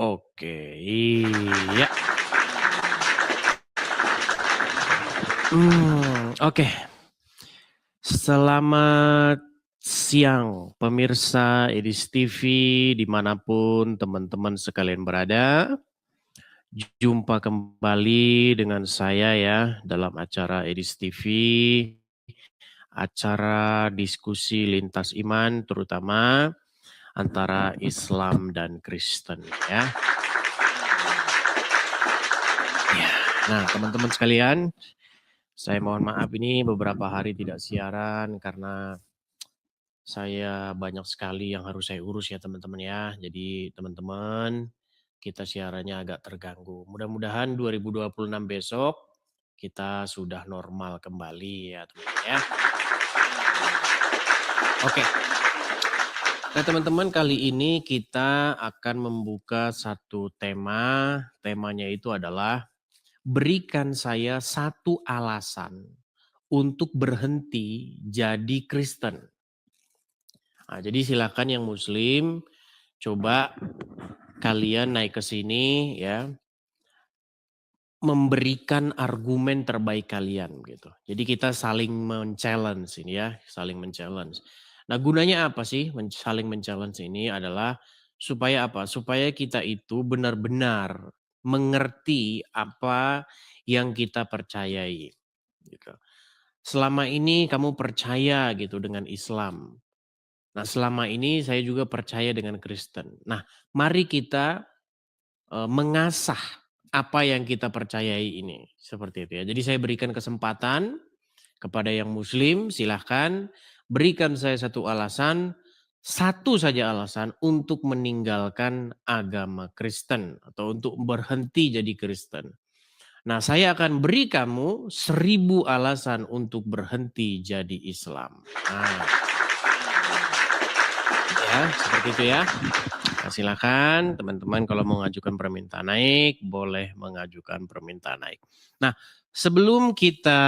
Oke, iya. Oke. Selamat siang pemirsa Edis TV dimanapun teman-teman sekalian berada. Jumpa kembali dengan saya ya dalam acara Edis TV, acara diskusi lintas iman terutama antara Islam dan Kristen ya. Nah teman-teman sekalian, saya mohon maaf ini beberapa hari tidak siaran karena saya banyak sekali yang harus saya urus ya teman-teman ya. Jadi teman-teman kita siarannya agak terganggu. Mudah-mudahan 2026 besok kita sudah normal kembali ya teman-teman ya. Oke. Nah teman-teman kali ini kita akan membuka satu tema. Temanya itu adalah berikan saya satu alasan untuk berhenti jadi Kristen. Nah, jadi silakan yang Muslim coba kalian naik ke sini ya, memberikan argumen terbaik kalian gitu. Jadi kita saling men-challenge ini ya, saling men-challenge. Nah gunanya apa sih saling men-challenge ini adalah supaya apa? Supaya kita itu benar-benar mengerti apa yang kita percayai gitu. Selama ini kamu percaya gitu dengan Islam. Nah selama ini saya juga percaya dengan Kristen. Nah mari kita mengasah apa yang kita percayai ini. Seperti itu ya. Jadi saya berikan kesempatan kepada yang Muslim, silahkan berikan saya satu saja alasan untuk meninggalkan agama Kristen atau untuk berhenti jadi Kristen. Nah saya akan beri kamu 1000 alasan untuk berhenti jadi Islam. Nah, ya seperti itu ya. Nah, silakan teman-teman kalau mau mengajukan permintaan naik, boleh mengajukan permintaan naik. Nah, sebelum kita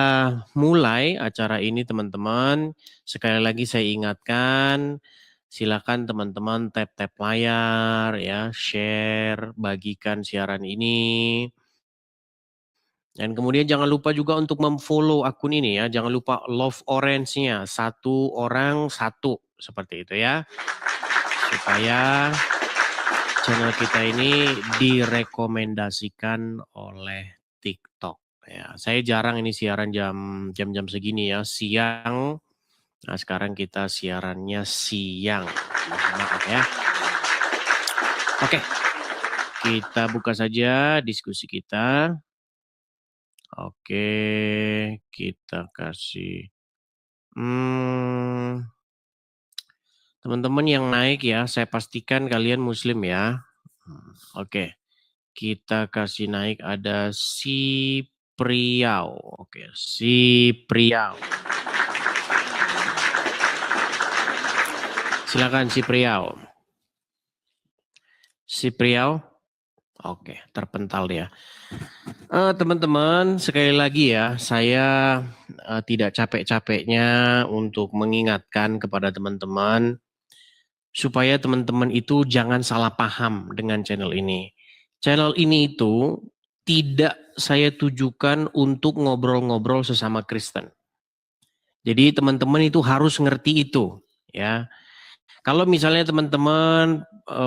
mulai acara ini teman-teman, sekali lagi saya ingatkan, silakan teman-teman tap-tap layar ya, share, bagikan siaran ini. Dan kemudian jangan lupa juga untuk memfollow akun ini ya, jangan lupa love orange-nya, 1 orang 1, seperti itu ya. Supaya channel kita ini direkomendasikan oleh TikTok ya. Saya jarang ini siaran jam-jam segini ya, siang. Nah, sekarang kita siarannya siang. Maaf ya. Oke. Kita buka saja diskusi kita. Oke, kita kasih teman-teman yang naik ya, saya pastikan kalian Muslim ya. Oke. Kita kasih naik ada si Priau. Oke, si Priau. Silakan si Priau. Si Priau. Oke, terpental dia. Teman-teman, sekali lagi ya, saya tidak capek-capeknya untuk mengingatkan kepada teman-teman supaya teman-teman itu jangan salah paham dengan channel ini. Channel ini itu tidak saya tujukan untuk ngobrol-ngobrol sesama Kristen. Jadi teman-teman itu harus ngerti itu ya. Kalau misalnya teman-teman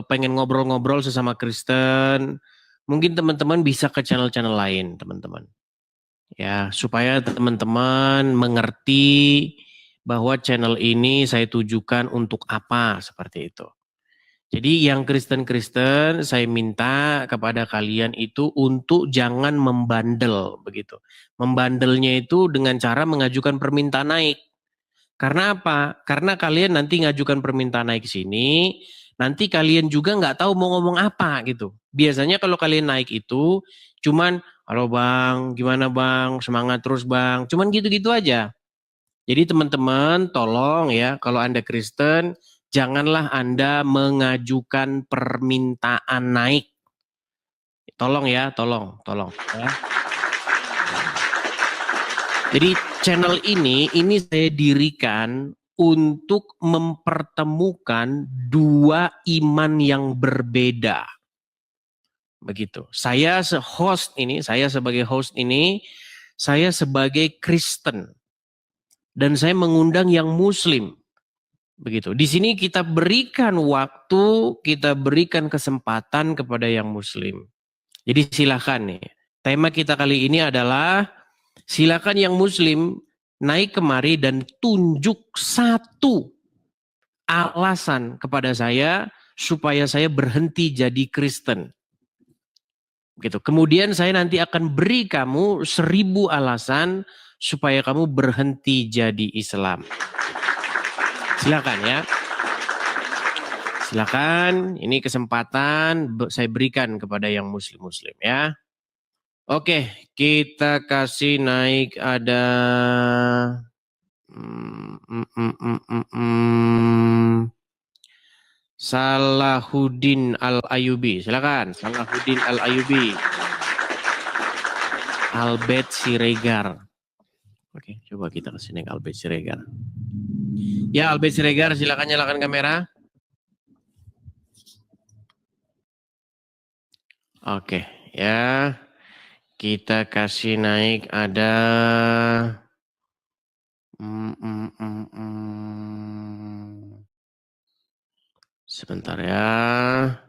pengen ngobrol-ngobrol sesama Kristen, mungkin teman-teman bisa ke channel-channel lain teman-teman. Ya, supaya teman-teman mengerti bahwa channel ini saya tujukan untuk apa seperti itu. Jadi yang Kristen-Kristen saya minta kepada kalian itu untuk jangan membandel begitu. Membandelnya itu dengan cara mengajukan permintaan naik. Karena apa? Karena kalian nanti ngajukan permintaan naik sini, nanti kalian juga nggak tahu mau ngomong apa gitu. Biasanya kalau kalian naik itu cuman, halo bang, gimana bang, semangat terus bang, cuman gitu-gitu aja. Jadi teman-teman tolong ya, kalau Anda Kristen, janganlah Anda mengajukan permintaan naik. Tolong ya, tolong ya. Jadi channel ini saya dirikan untuk mempertemukan dua iman yang berbeda. Begitu. Saya sebagai host ini, saya sebagai Kristen. Dan saya mengundang yang Muslim. Begitu. Di sini kita berikan waktu, kita berikan kesempatan kepada yang Muslim. Jadi silakan nih. Tema kita kali ini adalah silakan yang Muslim naik kemari dan tunjuk satu alasan kepada saya supaya saya berhenti jadi Kristen. Gitu. Kemudian saya nanti akan beri kamu 1000 alasan supaya kamu berhenti jadi Islam. Silakan ya. Silakan, ini kesempatan saya berikan kepada yang muslim-muslim ya. Oke, kita kasih naik ada Salahuddin Al-Ayubi. Silakan, Salahuddin Al-Ayubi. Albert Siregar. Oke, coba kita kasih naik Albert Siregar. Ya, Albert Siregar, silakan nyalakan kamera. Oke, ya. Kita kasih naik ada sebentar ya.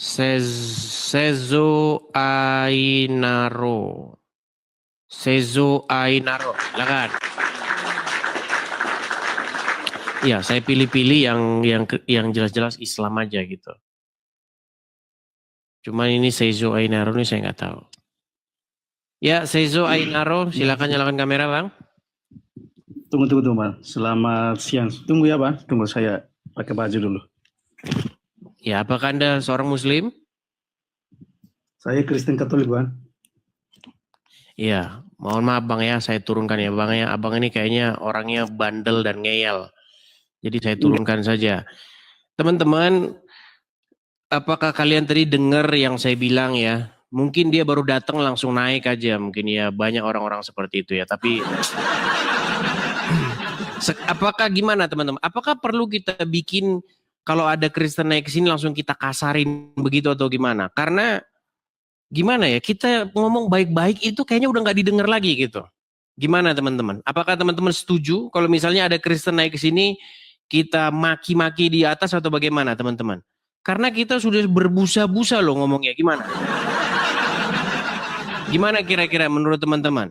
Sezo Ainaro. Silakan. Ya, saya pilih-pilih yang jelas-jelas Islam aja gitu. Cuman ini Sezo Ainaro ini saya nggak tahu. Ya, Sezo Ainaro, silakan nyalakan kamera, Bang. Tunggu, Bang. Selamat siang. Tunggu ya, Bang. Tunggu saya pakai baju dulu. Ya, apakah Anda seorang Muslim? Saya Kristen Katolik, Bang. Iya, mohon maaf Bang ya, saya turunkan ya Bang ya. Abang ini kayaknya orangnya bandel dan ngeyel. Jadi saya turunkan saja. Teman-teman, apakah kalian tadi dengar yang saya bilang ya? Mungkin dia baru datang langsung naik aja. Mungkin ya banyak orang-orang seperti itu ya. Tapi apakah gimana teman-teman? Apakah perlu kita bikin kalau ada Kristen naik ke sini langsung kita kasarin begitu atau gimana? Karena gimana ya, kita ngomong baik-baik itu kayaknya udah nggak didengar lagi gitu. Gimana teman-teman? Apakah teman-teman setuju kalau misalnya ada Kristen naik ke sini kita maki-maki di atas atau bagaimana teman-teman? Karena kita sudah berbusa-busa loh ngomongnya, gimana? Gimana kira-kira menurut teman-teman?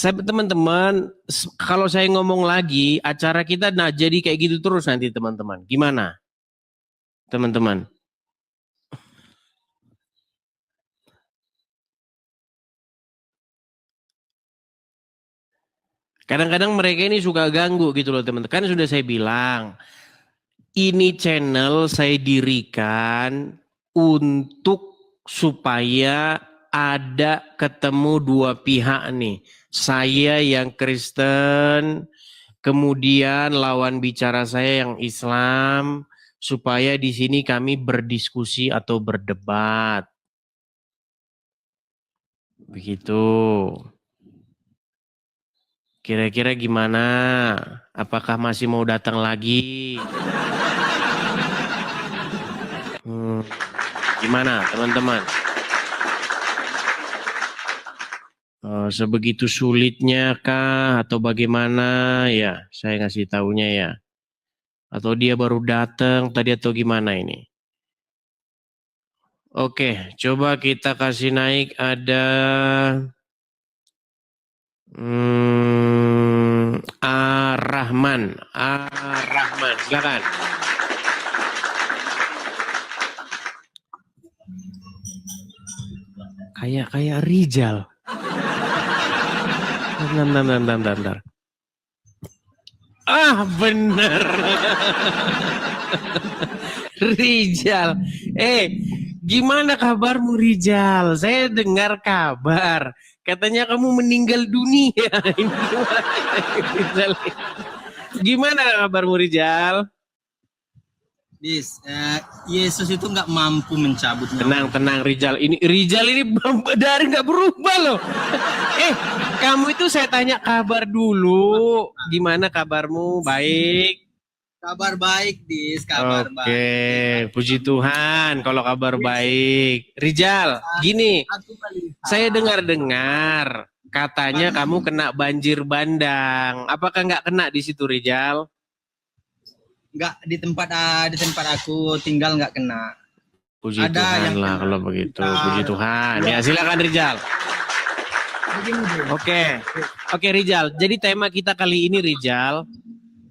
Teman-teman, kalau saya ngomong lagi, acara kita jadi kayak gitu terus nanti teman-teman. Gimana? Teman-teman. Kadang-kadang mereka ini suka ganggu gitu loh teman-teman. Kan sudah saya bilang, ini channel saya dirikan untuk supaya ada ketemu dua pihak nih. Saya yang Kristen, kemudian lawan bicara saya yang Islam, supaya di sini kami berdiskusi atau berdebat. Begitu. Kira-kira gimana? Apakah masih mau datang lagi? Gimana teman-teman? Sebegitu sulitnya kah atau bagaimana ya? Saya ngasih taunya ya. Atau dia baru datang tadi atau gimana ini? Oke, coba kita kasih naik ada Rahman, silakan. Kayak Rijal. Bentar. Ah, bener. Rijal. Gimana kabarmu Rijal? Saya dengar kabar. Katanya kamu meninggal dunia. Gimana kabarmu Rijal? Yesus itu nggak mampu mencabut nyawa. Tenang Rijal. Rijal ini dari nggak berubah loh. kamu itu saya tanya kabar dulu. Gimana kabarmu? Baik. Kabar baik, Dis. Kabar Oke, baik. puji Tuhan kalau kabar baik. Rijal, gini, Aku melihat saya dengar-dengar katanya kamu kena banjir bandang. Apakah nggak kena di situ, Rijal? nggak di tempat aku tinggal nggak kena. Puji Ada Tuhan yang lah kena. kalau begitu. Puji Tuhan. Ya, silakan Rijal. Begini, Dis. Oke, Rijal. Jadi tema kita kali ini, Rijal,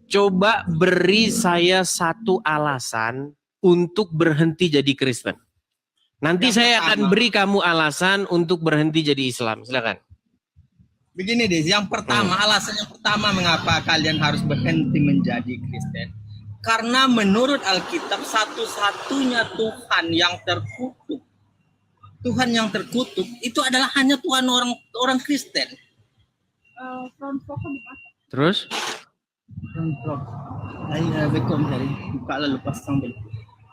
coba beri saya satu alasan untuk berhenti jadi Kristen. Nanti Yang saya akan pertama. beri kamu alasan untuk berhenti jadi Islam. Silakan. Begini, Des. Yang pertama, alasan yang pertama mengapa kalian harus berhenti menjadi Kristen. Karena menurut Alkitab satu-satunya Tuhan yang terkutuk. Tuhan yang terkutuk itu adalah hanya Tuhan orang Kristen. Terus?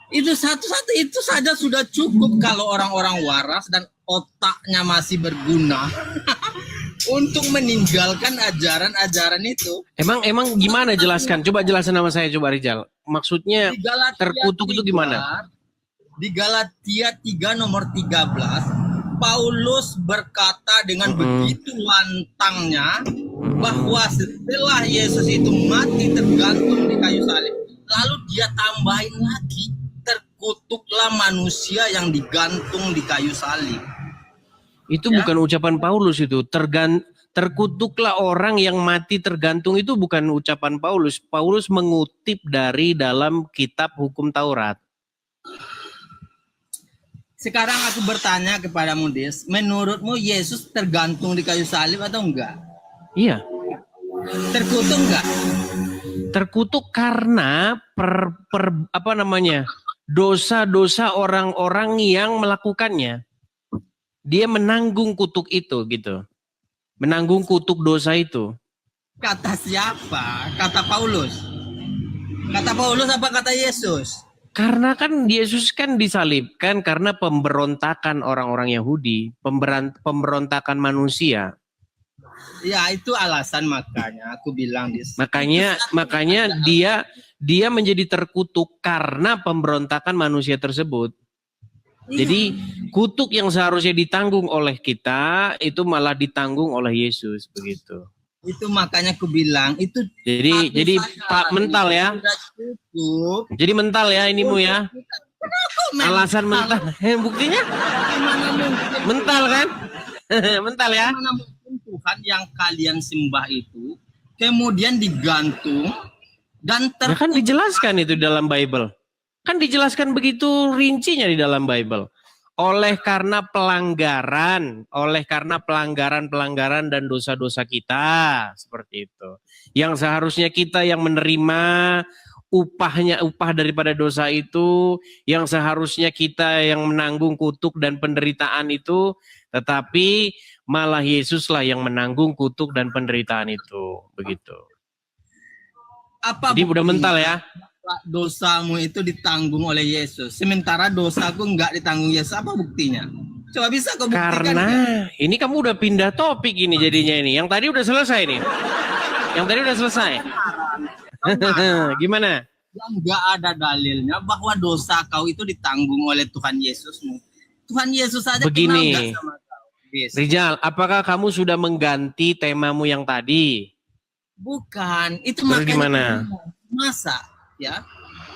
Itu satu-satu itu saja sudah cukup kalau orang-orang waras dan otaknya masih berguna untuk meninggalkan ajaran-ajaran itu. Emang gimana jelaskan? Coba jelasin sama saya coba Rijal. Maksudnya Di Galatia terkutuk itu 3, gimana? Di Galatia 3 nomor 13, Paulus berkata dengan begitu lantangnya bahwa setelah Yesus itu mati tergantung di kayu salib, lalu dia tambahin lagi, terkutuklah manusia yang digantung di kayu salib. Itu bukan ucapan Paulus itu. Terkutuklah orang yang mati tergantung itu bukan ucapan Paulus. Paulus mengutip dari dalam kitab hukum Taurat. Sekarang aku bertanya kepadamu, Des, menurutmu Yesus tergantung di kayu salib atau enggak? Iya. Terkutuk enggak? Terkutuk karena dosa-dosa orang-orang yang melakukannya. Dia menanggung kutuk itu gitu. Menanggung kutuk dosa itu. Kata siapa? Kata Paulus. Kata Paulus apa kata Yesus? Karena kan Yesus kan disalibkan karena pemberontakan orang-orang Yahudi, pemberontakan manusia. Ya, itu alasan makanya aku bilang Makanya dia menjadi terkutuk karena pemberontakan manusia tersebut. Jadi kutuk yang seharusnya ditanggung oleh kita itu malah ditanggung oleh Yesus begitu. Itu makanya aku bilang itu. Jadi Pak mental ya. Jadi mental ya inimu ya. Alasan mental. Buktinya? Mental kan? Mental ya. Mana mungkin Tuhan yang kalian sembah itu kemudian digantung dan Ya kan dijelaskan itu dalam Bible. Kan dijelaskan begitu rincinya di dalam Bible. Oleh karena pelanggaran dan dosa-dosa kita seperti itu. Yang seharusnya kita yang menerima upah daripada dosa itu, yang seharusnya kita yang menanggung kutuk dan penderitaan itu, tetapi malah Yesuslah yang menanggung kutuk dan penderitaan itu, begitu. apa Jadi udah mental ya. Dosamu itu ditanggung oleh Yesus, sementara dosaku enggak ditanggung Yesus. Apa buktinya? Coba bisa kau buktikan? Karena ini kamu udah pindah topik ini jadinya ini. Yang tadi udah selesai nih. Gimana? Yang enggak ada dalilnya bahwa dosa kau itu ditanggung oleh Tuhan Yesusmu. Tuhan Yesus saja begini, kenal enggak sama kau? Yes. Rijal, apakah kamu sudah mengganti temamu yang tadi? Bukan, itu terus makanya gimana? Masa ya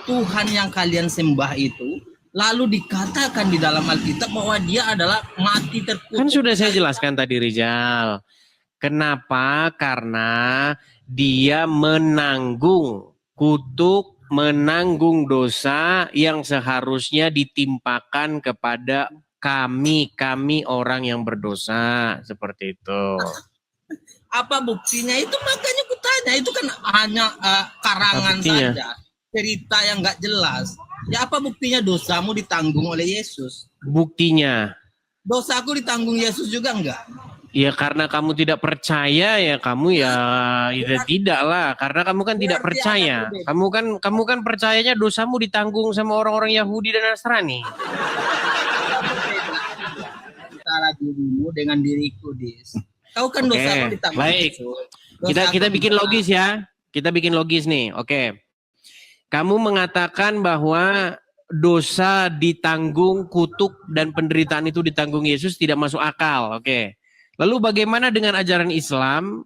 Tuhan yang kalian sembah itu lalu dikatakan di dalam Alkitab bahwa dia adalah mati terkutuk. Kan sudah saya jelaskan tadi Rijal. Kenapa? Karena dia menanggung kutuk, menanggung dosa yang seharusnya ditimpakan kepada kami orang yang berdosa, seperti itu. Apa buktinya? Itu makanya kutanya, itu kan hanya karangan saja, cerita yang nggak jelas. Ya apa buktinya dosamu ditanggung oleh Yesus? Buktinya? Dosaku ditanggung Yesus juga enggak? Ya karena kamu tidak percaya ya kamu ya tidak lah, karena kamu kan tidak percaya. Kamu kan percayanya dosamu ditanggung sama orang-orang Yahudi dan Nasrani. Antara dirimu dengan diriku, Dis. Kau kan Oke, dosa kau ditanggung baik. Yesus. Dosa Kita kau bikin logis ya. Kita bikin logis nih. Oke. Kamu mengatakan bahwa dosa ditanggung, kutuk dan penderitaan itu ditanggung Yesus tidak masuk akal. Oke. Lalu bagaimana dengan ajaran Islam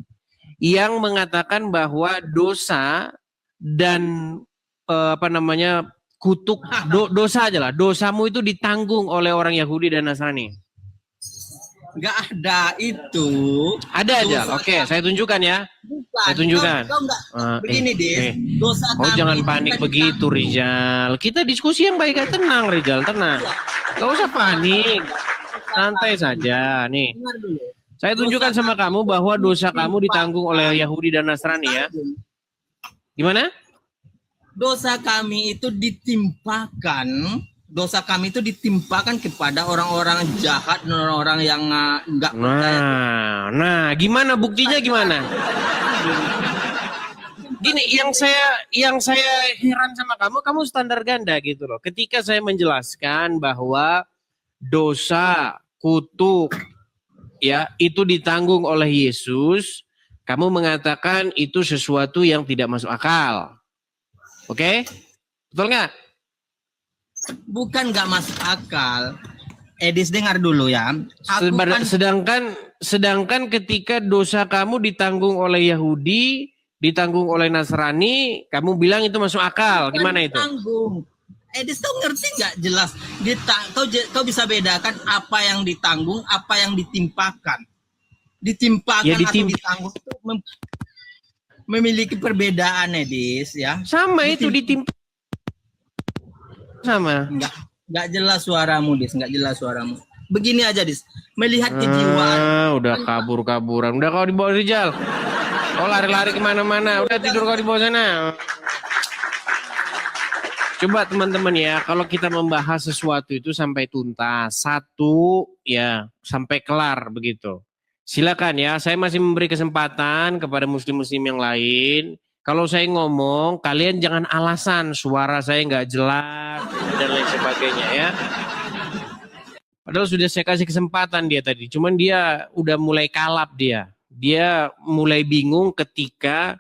yang mengatakan bahwa dosa dan kutuk dosa aja lah. Dosamu itu ditanggung oleh orang Yahudi dan Nasrani. Nggak ada itu. Ada aja. Oke, saya tunjukkan ya. Bukan. Saya tunjukkan. Kau nggak begini Dis. Dosa Oh, kami jangan itu panik kan begitu, Rizal. Kita diskusi yang baik, tenang, Rizal, tenang. Gak usah panik, santai saja. Nih, Dengar dulu. saya tunjukkan sama kamu bahwa dosa kamu ditanggung oleh Yahudi dan Nasrani ya. Gimana? Dosa kami itu ditimpakan. Dosa kami itu ditimpakan kepada orang-orang jahat dan orang-orang yang nggak percaya. Nah, gimana buktinya gimana? Gini, yang saya heran sama kamu standar ganda gitu loh. Ketika saya menjelaskan bahwa dosa, kutuk, ya itu ditanggung oleh Yesus, kamu mengatakan itu sesuatu yang tidak masuk akal. Oke? Betul nggak? Bukan nggak masuk akal. Edis dengar dulu ya. Sedangkan ketika dosa kamu ditanggung oleh Yahudi, ditanggung oleh Nasrani, kamu bilang itu masuk akal. Gimana itu? Ditanggung. Edis kau ngerti nggak jelas? Kau bisa bedakan apa yang ditanggung, apa yang ditimpakan. Ditimpakan Ya, atau ditanggung itu memiliki perbedaan, Edis ya. Sama itu ditimpa. Sama. Nggak jelas suaramu, Dis. Nggak jelas suaramu. Begini aja, Dis. Melihat kejiwaan. Udah kabur-kaburan. Udah kau dibawa Rizal. Kau lari-lari kemana-mana. Udah tidur kau di bawah sana. Coba teman-teman ya, kalau kita membahas sesuatu itu sampai tuntas. Satu, ya, sampai kelar begitu. Silakan ya, saya masih memberi kesempatan kepada muslim-muslim yang lain. Kalau saya ngomong, kalian jangan alasan suara saya nggak jelas dan lain sebagainya ya. Padahal sudah saya kasih kesempatan dia tadi, cuman dia udah mulai kalap dia. Dia mulai bingung ketika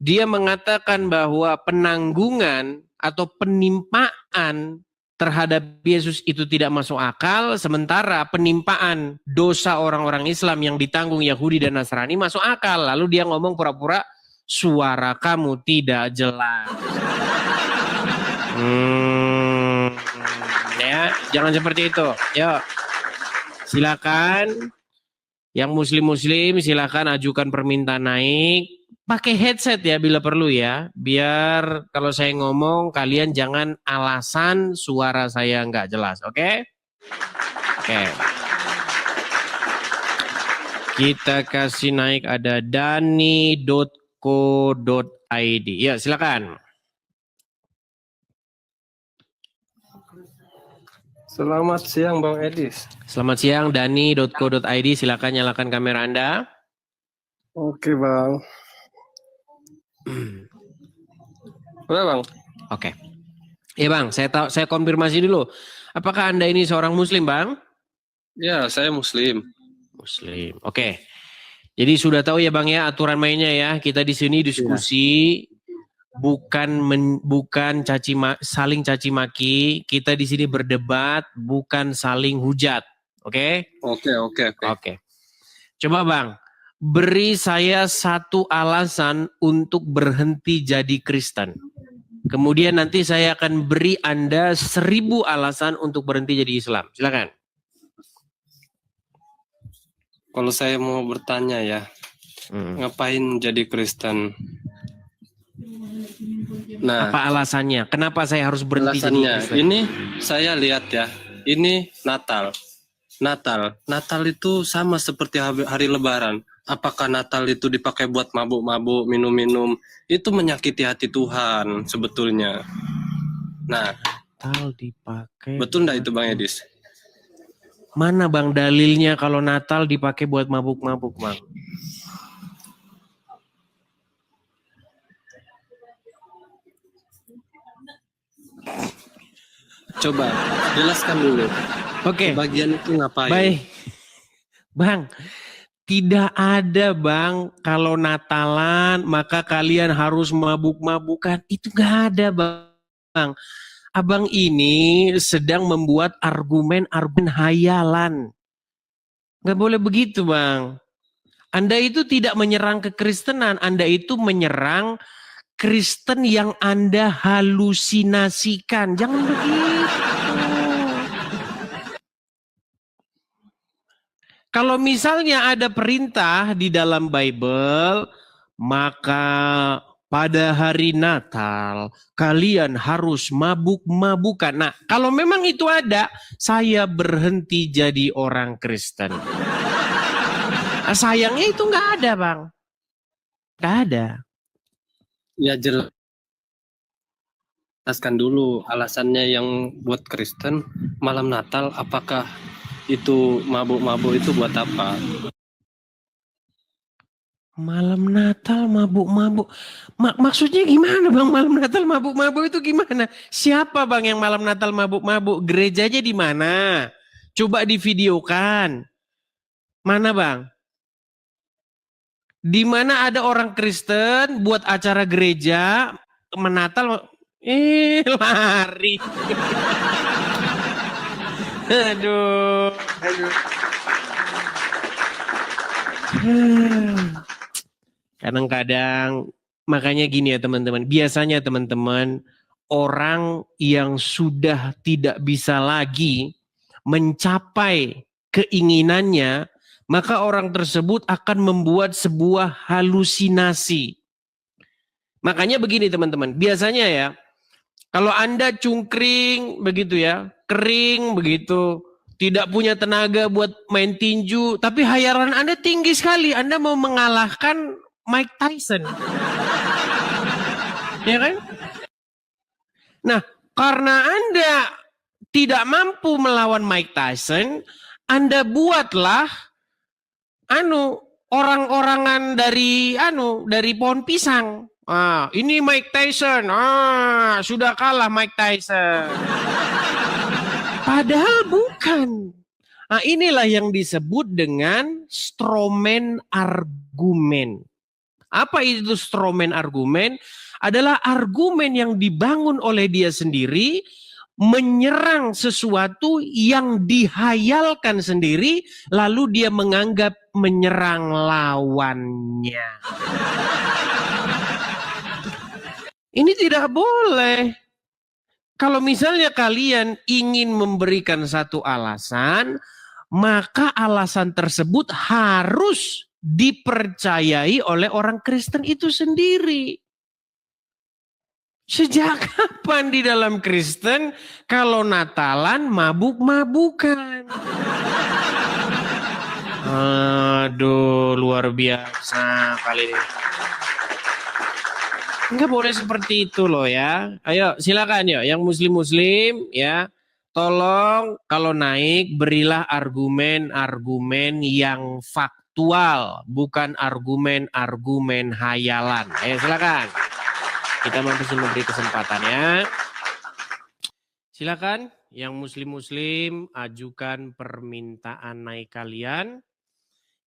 dia mengatakan bahwa penanggungan atau penimpaan terhadap Yesus itu tidak masuk akal, sementara penimpaan dosa orang-orang Islam yang ditanggung Yahudi dan Nasrani masuk akal. Lalu dia ngomong pura-pura, suara kamu tidak jelas. Ya, jangan seperti itu. Yuk, silakan. Yang muslim-muslim silakan ajukan permintaan naik. Pakai headset ya bila perlu ya. Biar kalau saya ngomong kalian jangan alasan suara saya nggak jelas. Oke? Oke. Kita kasih naik ada dani.co.id. Ya, silakan. Selamat siang Bang Edis. Selamat siang dani.co.id. Silakan nyalakan kamera Anda. Oke Bang. Udah Bang. Oke. Ya Bang, saya konfirmasi dulu. Apakah Anda ini seorang muslim, Bang? Ya, saya muslim. Muslim. Oke. Jadi sudah tahu ya Bang ya aturan mainnya ya. Kita di sini diskusi bukan saling caci maki. Kita di sini berdebat, bukan saling hujat. Oke? Oke. Coba Bang, beri saya satu alasan untuk berhenti jadi Kristen. Kemudian nanti saya akan beri Anda 1000 alasan untuk berhenti jadi Islam. Silakan. Kalau saya mau bertanya ya, ngapain jadi Kristen? Nah, apa alasannya? Kenapa saya harus berhenti jadi Kristen? Ini saya lihat ya, ini Natal. Natal itu sama seperti hari Lebaran. Apakah Natal itu dipakai buat mabuk-mabuk, minum-minum? Itu menyakiti hati Tuhan sebetulnya. Nah, Natal dipakai. Betul enggak itu Bang Edis? Mana Bang dalilnya kalau Natal dipakai buat mabuk-mabuk, Bang? Coba jelaskan dulu. Oke. Bagian itu ngapain? Baik. Bang, Tidak ada bang, kalau Natalan maka kalian harus mabuk-mabukan. Itu gak ada bang. Abang ini sedang membuat argumen-argumen hayalan. Gak boleh begitu bang. Anda itu tidak menyerang kekristenan, Anda itu menyerang Kristen yang Anda halusinasikan. Jangan begitu. Kalau misalnya ada perintah di dalam Bible, maka pada hari Natal kalian harus mabuk-mabukan. Nah, kalau memang itu ada, saya berhenti jadi orang Kristen. Nah, sayangnya itu nggak ada, Bang. Nggak ada. Ya jelaskan dulu alasannya yang buat Kristen malam Natal, apakah itu mabuk-mabuk itu buat apa? Malam Natal mabuk-mabuk. Maksudnya gimana bang malam Natal mabuk-mabuk itu gimana? Siapa bang yang malam Natal mabuk-mabuk? Gerejanya di mana? Coba divideokan. Mana bang? Di mana ada orang Kristen buat acara gereja menatal? Lari. Aduh. Kadang-kadang makanya gini ya teman-teman. Biasanya teman-teman orang yang sudah tidak bisa lagi mencapai keinginannya, maka orang tersebut akan membuat sebuah halusinasi. Makanya begini teman-teman. Biasanya ya, kalau Anda cungkring begitu ya, kering begitu, tidak punya tenaga buat main tinju, tapi hayalan Anda tinggi sekali. Anda mau mengalahkan Mike Tyson. Ya kan? Nah, karena Anda tidak mampu melawan Mike Tyson, Anda buatlah orang-orangan dari pohon pisang. Ini Mike Tyson. Sudah kalah Mike Tyson. Padahal bukan. Inilah yang disebut dengan strawman argumen. Apa itu strawman argumen? Adalah argumen yang dibangun oleh dia sendiri, menyerang sesuatu yang dihayalkan sendiri, lalu dia menganggap menyerang lawannya. Ini tidak boleh. Kalau misalnya kalian ingin memberikan satu alasan, maka alasan tersebut harus dipercayai oleh orang Kristen itu sendiri. Sejak kapan di dalam Kristen kalau Natalan mabuk-mabukan? Aduh, luar biasa kali ini. Enggak boleh seperti itu loh ya. Ayo silakan yuk yang muslim-muslim ya. Tolong kalau naik berilah argumen-argumen yang faktual, bukan argumen-argumen hayalan. Ayo silakan. Kita masih memberi kesempatan ya. Silakan yang muslim-muslim ajukan permintaan naik kalian.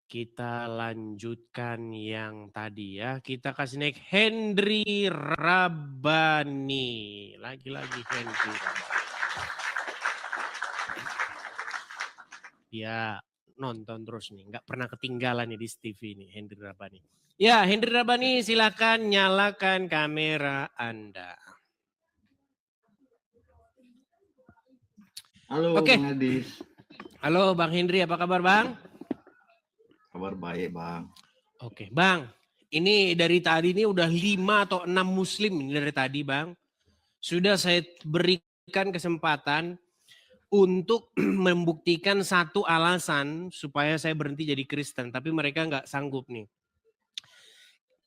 Kita lanjutkan yang tadi ya. Kita kasih naik Hendri Rabani. Lagi-lagi Hendri Rabani. Ya nonton terus nih, nggak pernah ketinggalan nih di TV nih Hendri Rabani. Ya Hendri Rabani silakan nyalakan kamera Anda. Halo Bang Adis. Halo Bang Hendri, apa kabar Bang? Kabar baik Bang. Oke Bang, ini dari tadi ini udah 5 atau 6 muslim ini dari tadi Bang. Sudah saya berikan kesempatan untuk membuktikan satu alasan supaya saya berhenti jadi Kristen. Tapi mereka nggak sanggup nih.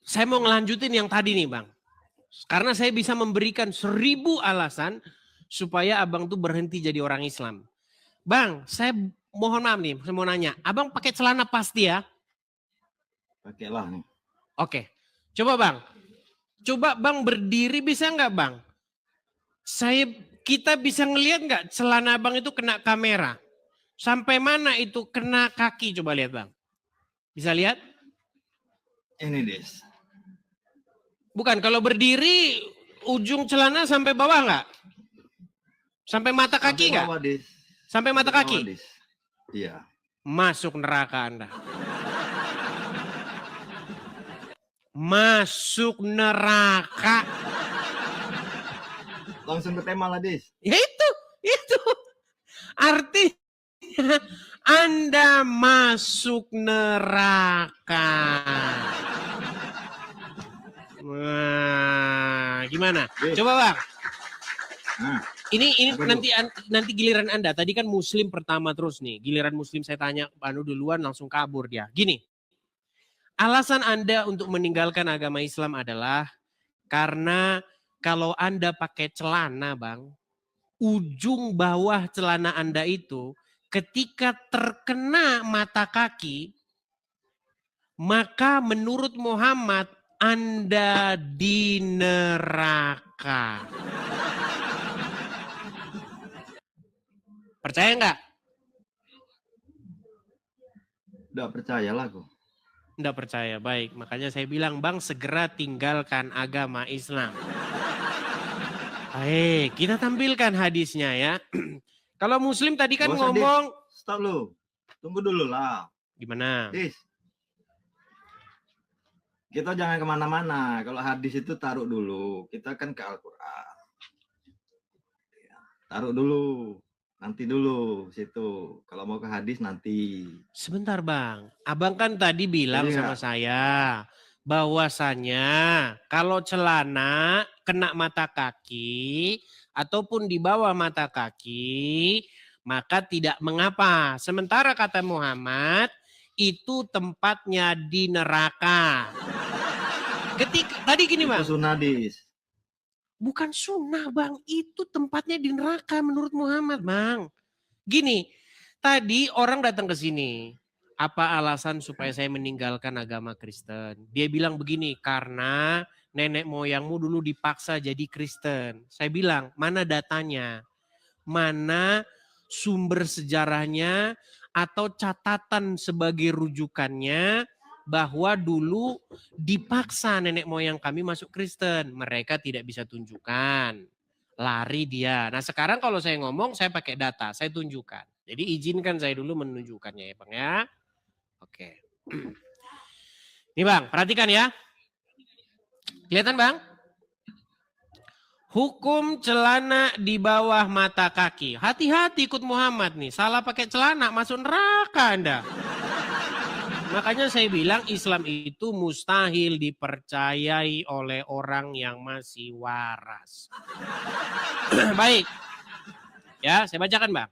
Saya mau ngelanjutin yang tadi nih Bang. Karena saya bisa memberikan 1000 alasan supaya abang tuh berhenti jadi orang Islam. Bang, saya mohon maaf nih, saya mau nanya. Abang pakai celana pasti ya? Pakailah nih. Oke, coba Bang. Coba Bang berdiri bisa nggak Bang? Kita bisa ngelihat nggak celana Abang itu kena kamera? Sampai mana itu kena kaki? Coba lihat Bang. Bisa lihat? Ini Dis. Bukan, kalau berdiri ujung celana sampai bawah nggak? Sampai mata kaki Sampai nggak? bawah, Dis. Sampai mata Sampai kaki? bawah, Dis. Iya. Masuk neraka Anda. Masuk neraka. Langsung ke tema lah, Dis. Ya itu. Artinya Anda masuk neraka. Wah, gimana? Coba Bang. Nah, Ini Apa nanti giliran Anda. Tadi kan Muslim pertama terus nih. Giliran Muslim saya tanya Anu duluan langsung kabur dia. Gini. Alasan Anda untuk meninggalkan agama Islam adalah karena kalau Anda pakai celana, Bang, ujung bawah celana Anda itu ketika terkena mata kaki, maka menurut Muhammad Anda di neraka. Percaya nggak? udah percayalah aku. Nggak percaya, baik. Makanya saya bilang, Bang, segera tinggalkan agama Islam. Baik, kita tampilkan hadisnya ya. Kalau Muslim tadi kan Nggak usah, ngomong, Stop lu. Tunggu dulu lah. gimana? Dis. Kita jangan kemana-mana. Kalau hadis itu taruh dulu. Kita kan ke Al-Quran. Taruh dulu. Nanti dulu situ. Kalau mau ke hadis nanti. Sebentar Bang, Abang kan tadi bilang Iya. sama saya bahwasannya kalau celana kena mata kaki ataupun di bawah mata kaki maka tidak mengapa. Sementara kata Muhammad itu tempatnya di neraka. Tadi gini Bang, Itu sunnah, Dis. bukan sunnah Bang, itu tempatnya di neraka menurut Muhammad Bang. Gini, tadi orang datang ke sini. Apa alasan supaya saya meninggalkan agama Kristen? Dia bilang begini, karena nenek moyangmu dulu dipaksa jadi Kristen. Saya bilang, mana datanya? Mana sumber sejarahnya atau catatan sebagai rujukannya bahwa dulu dipaksa nenek moyang kami masuk Kristen. Mereka tidak bisa tunjukkan. Lari dia. Nah sekarang kalau saya ngomong saya pakai data, saya tunjukkan. Jadi izinkan saya dulu menunjukkannya ya Bang ya. Oke. Nih Bang, perhatikan ya. Kelihatan Bang? Hukum celana di bawah mata kaki. Hati-hati ikut Muhammad nih. Salah pakai celana masuk neraka Anda. Makanya saya bilang Islam itu mustahil dipercayai oleh orang yang masih waras. Baik. Ya, saya bacakan Bang.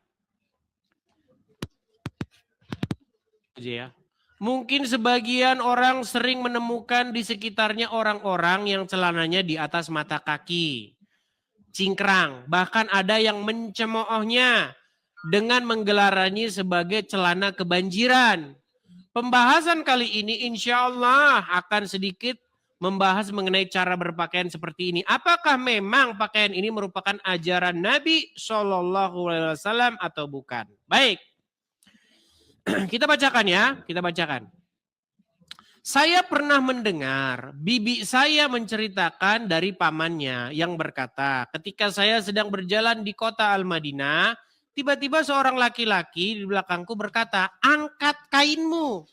Ya. Mungkin sebagian orang sering menemukan di sekitarnya orang-orang yang celananya di atas mata kaki. Cingkrang, bahkan ada yang mencemoohnya dengan menggelarnya sebagai celana kebanjiran. Pembahasan kali ini insya Allah akan sedikit membahas mengenai cara berpakaian seperti ini. Apakah memang pakaian ini merupakan ajaran Nabi SAW atau bukan? Baik, kita bacakan ya, kita bacakan. Saya pernah mendengar bibi saya menceritakan dari pamannya yang berkata, ketika saya sedang berjalan di kota Al-Madinah, tiba-tiba seorang laki-laki di belakangku berkata, angkat kainmu.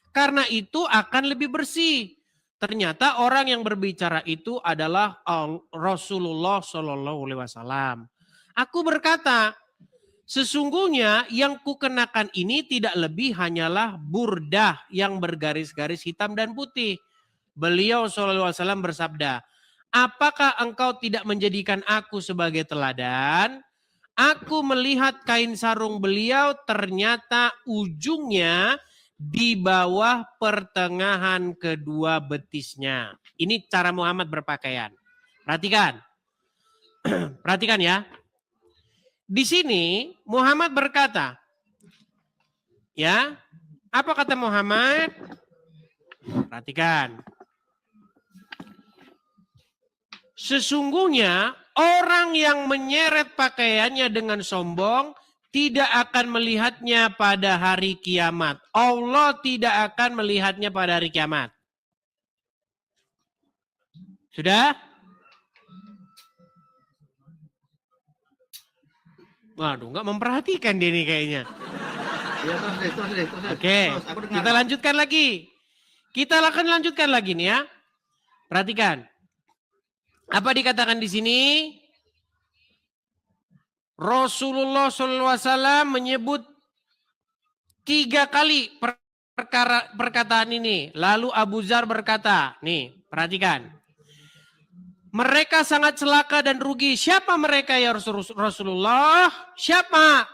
Karena itu akan lebih bersih. Ternyata orang yang berbicara itu adalah Rasulullah SAW. Aku berkata, sesungguhnya yang kukenakan ini tidak lebih hanyalah burdah yang bergaris-garis hitam dan putih. Beliau SAW bersabda, apakah engkau tidak menjadikan aku sebagai teladan? Aku melihat kain sarung beliau ternyata ujungnya di bawah pertengahan kedua betisnya. Ini cara Muhammad berpakaian. Perhatikan. Perhatikan ya. Di sini Muhammad berkata, ya, apa kata Muhammad? Perhatikan. Sesungguhnya orang yang menyeret pakaiannya dengan sombong tidak akan melihatnya pada hari kiamat. Allah tidak akan melihatnya pada hari kiamat. Sudah? Waduh, nggak memperhatikan dia nih kayaknya. Ya terus. Oke, Terus, aku dengar. kita lanjutkan lagi. Kita akan lanjutkan lagi nih ya. Perhatikan. Apa dikatakan di sini? Rasulullah SAW menyebut 3 kali perkataan ini. Lalu Abu Dzar berkata, nih perhatikan. Mereka sangat celaka dan rugi. Siapa mereka ya Rasulullah? Siapa?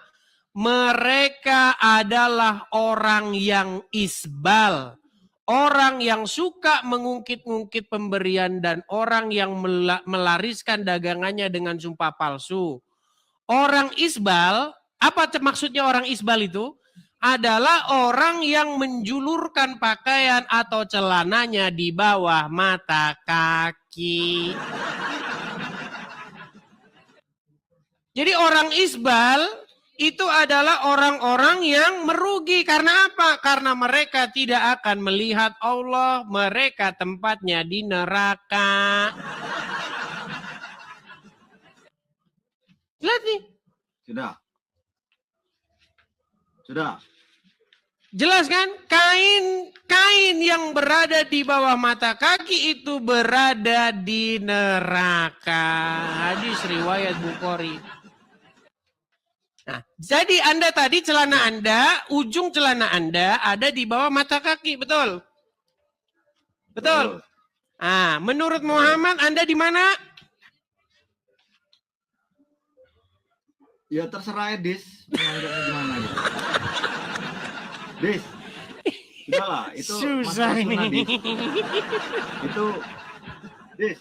Mereka adalah orang yang isbal. Orang yang suka mengungkit-ungkit pemberian dan orang yang melariskan dagangannya dengan sumpah palsu. Orang isbal, apa maksudnya orang isbal itu? Adalah orang yang menjulurkan pakaian atau celananya di bawah mata kaki. Jadi orang isbal itu adalah orang-orang yang merugi. Karena apa? Karena mereka tidak akan melihat Allah. Mereka tempatnya di neraka. Lihat nih. Sudah. Jelas kan? Kain yang berada di bawah mata kaki itu berada di neraka. Hadis riwayat Bukhari. Nah, jadi Anda tadi celana Anda, ujung celana Anda ada di bawah mata kaki, betul? Betul. Ah, menurut Muhammad Anda di mana? Ya terserah Dis, menganggapnya gimana gitu. Dis, udahlah, itu susah masalah sunnah, ini. Dis. Itu, Dis,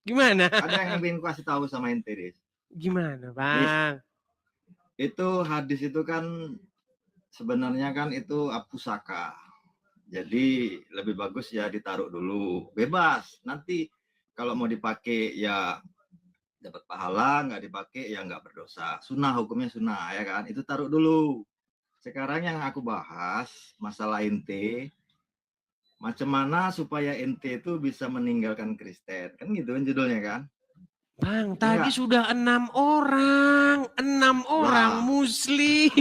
Gimana? ada yang ingin kasih tahu sama ente, Dis. Gimana, Bang? Itu hadis itu kan sebenarnya kan itu pusaka. Jadi lebih bagus ya ditaruh dulu, bebas. Nanti kalau mau dipakai ya dapat pahala, nggak dipakai ya nggak berdosa. Sunnah, hukumnya sunnah ya kan. Itu taruh dulu. Sekarang yang aku bahas masalah ente, macam mana supaya ente itu bisa meninggalkan Kristen, kan gitu kan judulnya kan. Bang, tadi sudah 6 orang. 6 orang Muslim.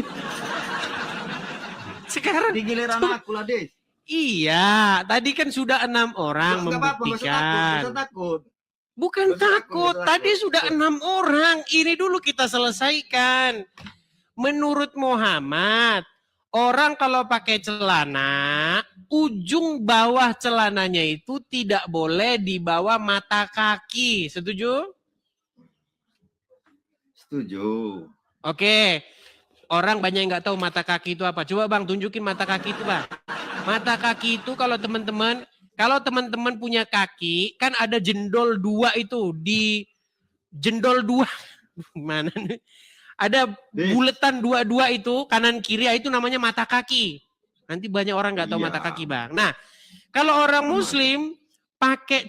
Sekarang di giliran aku lah, Des. Iya, tadi kan sudah 6 orang membuktikan. Nggak takut. Bukan takut, tadi sudah 6 orang. Ini dulu kita selesaikan. Menurut Muhammad, orang kalau pakai celana, ujung bawah celananya itu tidak boleh di bawah mata kaki. Setuju? Setuju. Oke. Orang banyak yang nggak tahu mata kaki itu apa. Coba Bang tunjukin mata kaki itu, Bang. Mata kaki itu kalau teman-teman punya kaki, kan ada jendol 2 itu. Di jendol 2. Mana nih? Ada buletan 2 itu, kanan kiri, itu namanya mata kaki. Nanti banyak orang nggak tahu mata kaki, Bang. Nah, kalau orang Muslim pakai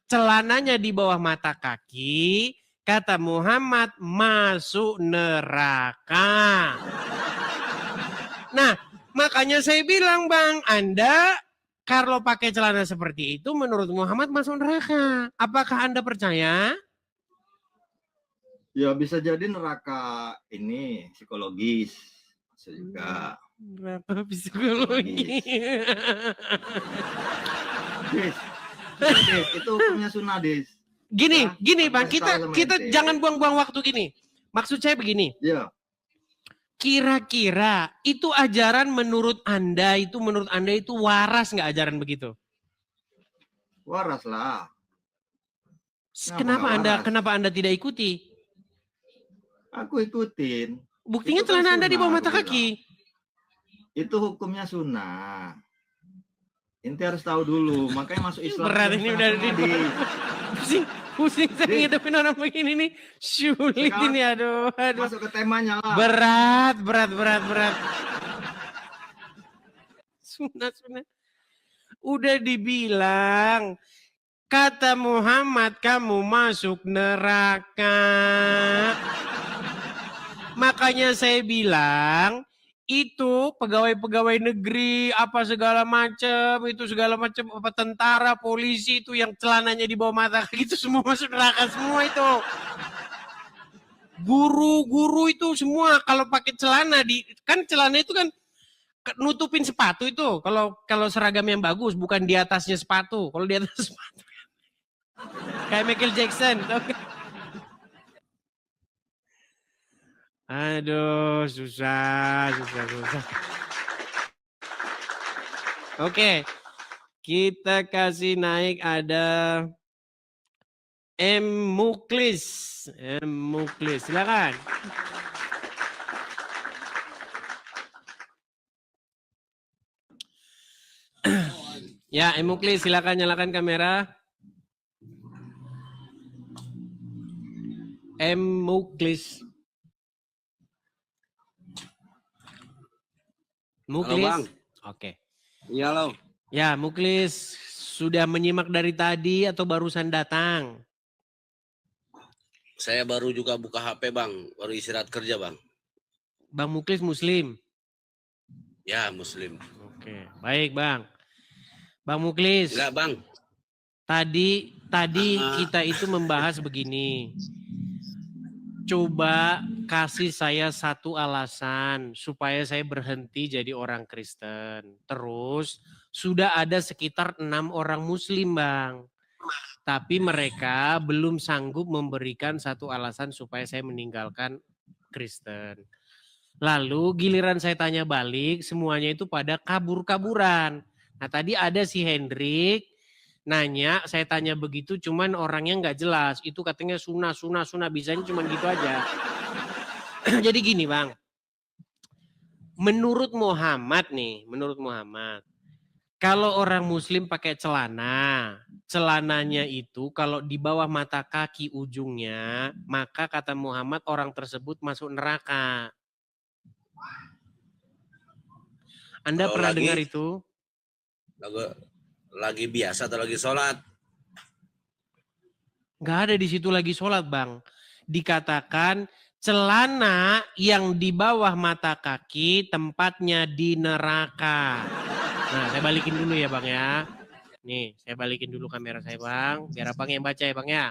celananya di bawah mata kaki, kata Muhammad masuk neraka. Nah, makanya saya bilang, Bang, Anda kalau pakai celana seperti itu menurut Muhammad masuk neraka. Apakah Anda percaya? Ya bisa jadi neraka ini psikologis. Bisa juga. Neraka psikologi. Des, itu punya sunnah, Des. Gini Bang, kita ente. jangan buang-buang waktu gini. Maksud saya begini. Ya. Kira-kira itu ajaran menurut Anda itu waras nggak ajaran begitu? Waras lah. Kenapa Anda tidak ikuti? Aku ikutin. Buktinya Itu kan celana Anda di bawah sunnah, mata aku kaki. Itu hukumnya sunnah. Ente harus tahu dulu, makanya masuk Islam. Berat ini udah pusing saya ngidupin orang begini nih. Sulit Sekarang ini, aduh. Masuk ke temanya lah. Berat. Sunat. Udah dibilang, kata Muhammad kamu masuk neraka. Makanya saya bilang itu pegawai-pegawai negeri apa segala macam apa tentara polisi itu yang celananya di bawah mata itu semua masuk neraka semua itu. Guru-guru itu semua kalau pakai celana kan celana itu kan nutupin sepatu itu. Kalau seragam yang bagus bukan di atasnya sepatu. Kalau di atas sepatu kayak Michael Jackson. Aduh, susah. Oke, kita kasih naik ada M. Muklis, silakan. Ya, M. Muklis, silakan nyalakan kamera. M. Muklis. Muklis. Halo, Bang. Oke. Iya, lo. Ya, Muklis sudah menyimak dari tadi atau barusan datang? Saya baru juga buka HP, Bang. Baru istirahat kerja, Bang. Bang Muklis Muslim? Ya, Muslim. Oke, baik Bang. Bang Muklis. Enggak, Bang. Tadi kita itu membahas begini. Coba kasih saya satu alasan supaya saya berhenti jadi orang Kristen. Terus sudah ada sekitar 6 orang Muslim, Bang. Tapi mereka belum sanggup memberikan satu alasan supaya saya meninggalkan Kristen. Lalu giliran saya tanya balik, semuanya itu pada kabur-kaburan. Nah tadi ada si Hendrik nanya, saya tanya begitu cuman orangnya nggak jelas. Itu katanya sunah, bisanya cuman gitu aja. Jadi gini Bang, menurut Muhammad, kalau orang Muslim pakai celana, celananya itu kalau di bawah mata kaki ujungnya, maka kata Muhammad orang tersebut masuk neraka. Anda Kalau pernah lagi- dengar itu? Lagi biasa atau lagi sholat? Nggak ada di situ lagi sholat Bang. Dikatakan celana yang di bawah mata kaki tempatnya di neraka. Nah saya balikin dulu ya Bang ya. Nih saya balikin dulu kamera saya Bang. Biar Abang yang baca ya Bang ya.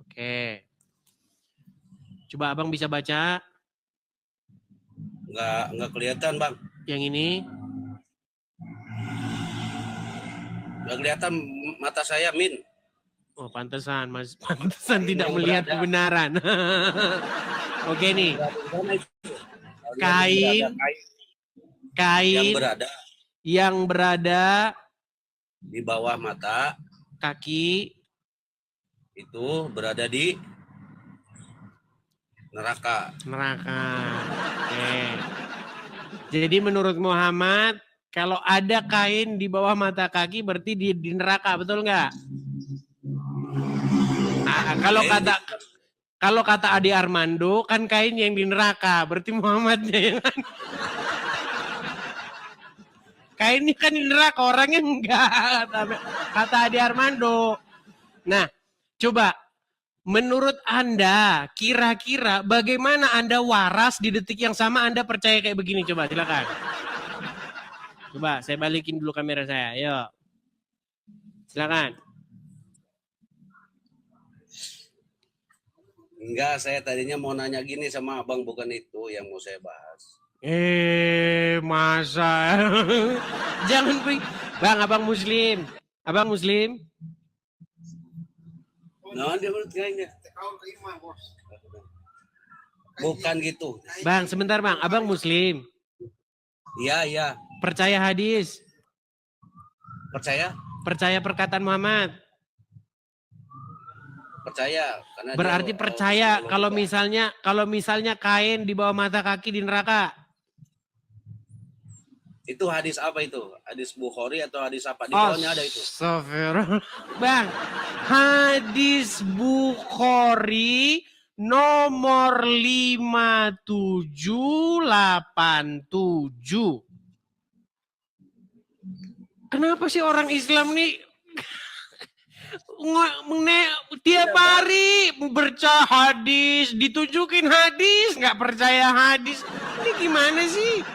Oke. Coba Abang bisa baca. Nggak kelihatan, Bang. Yang ini. Nggak kelihatan mata saya, Min. Oh pantesan Mas. Pantesan tidak melihat kebenaran. Oke nih. Kain yang berada di bawah mata kaki itu berada di neraka. Oke. Jadi menurut Muhammad kalau ada kain di bawah mata kaki berarti di neraka, betul nggak? Nah, kalau kata Adi Armando kan kain yang di neraka, berarti Muhammadnya yang kainnya kan di neraka, orangnya enggak, kata Adi Armando. Nah, coba menurut Anda kira-kira bagaimana Anda waras di detik yang sama Anda percaya kayak begini? Coba silakan. Coba saya balikin dulu kamera saya. Yuk. Silakan. Enggak, saya tadinya mau nanya gini sama Abang, bukan itu yang mau saya bahas. Masa? Jangan Bang, Abang Muslim. Abang Muslim? Nah, dia kayaknya. Bukan gitu. Bang, sebentar Bang. Abang Muslim. Iya. Percaya hadis? Percaya? Percaya perkataan Muhammad? Percaya. Karena Berarti percaya kalau misalnya kain di bawah mata kaki di neraka. Itu hadis apa itu? Hadis Bukhari atau hadis apa? Di bawahnya ada itu. Bang, hadis Bukhari nomor 5787. Kenapa sih orang Islam nih Tiap hari baca hadis, ditunjukin hadis, nggak percaya hadis. Ini gimana sih?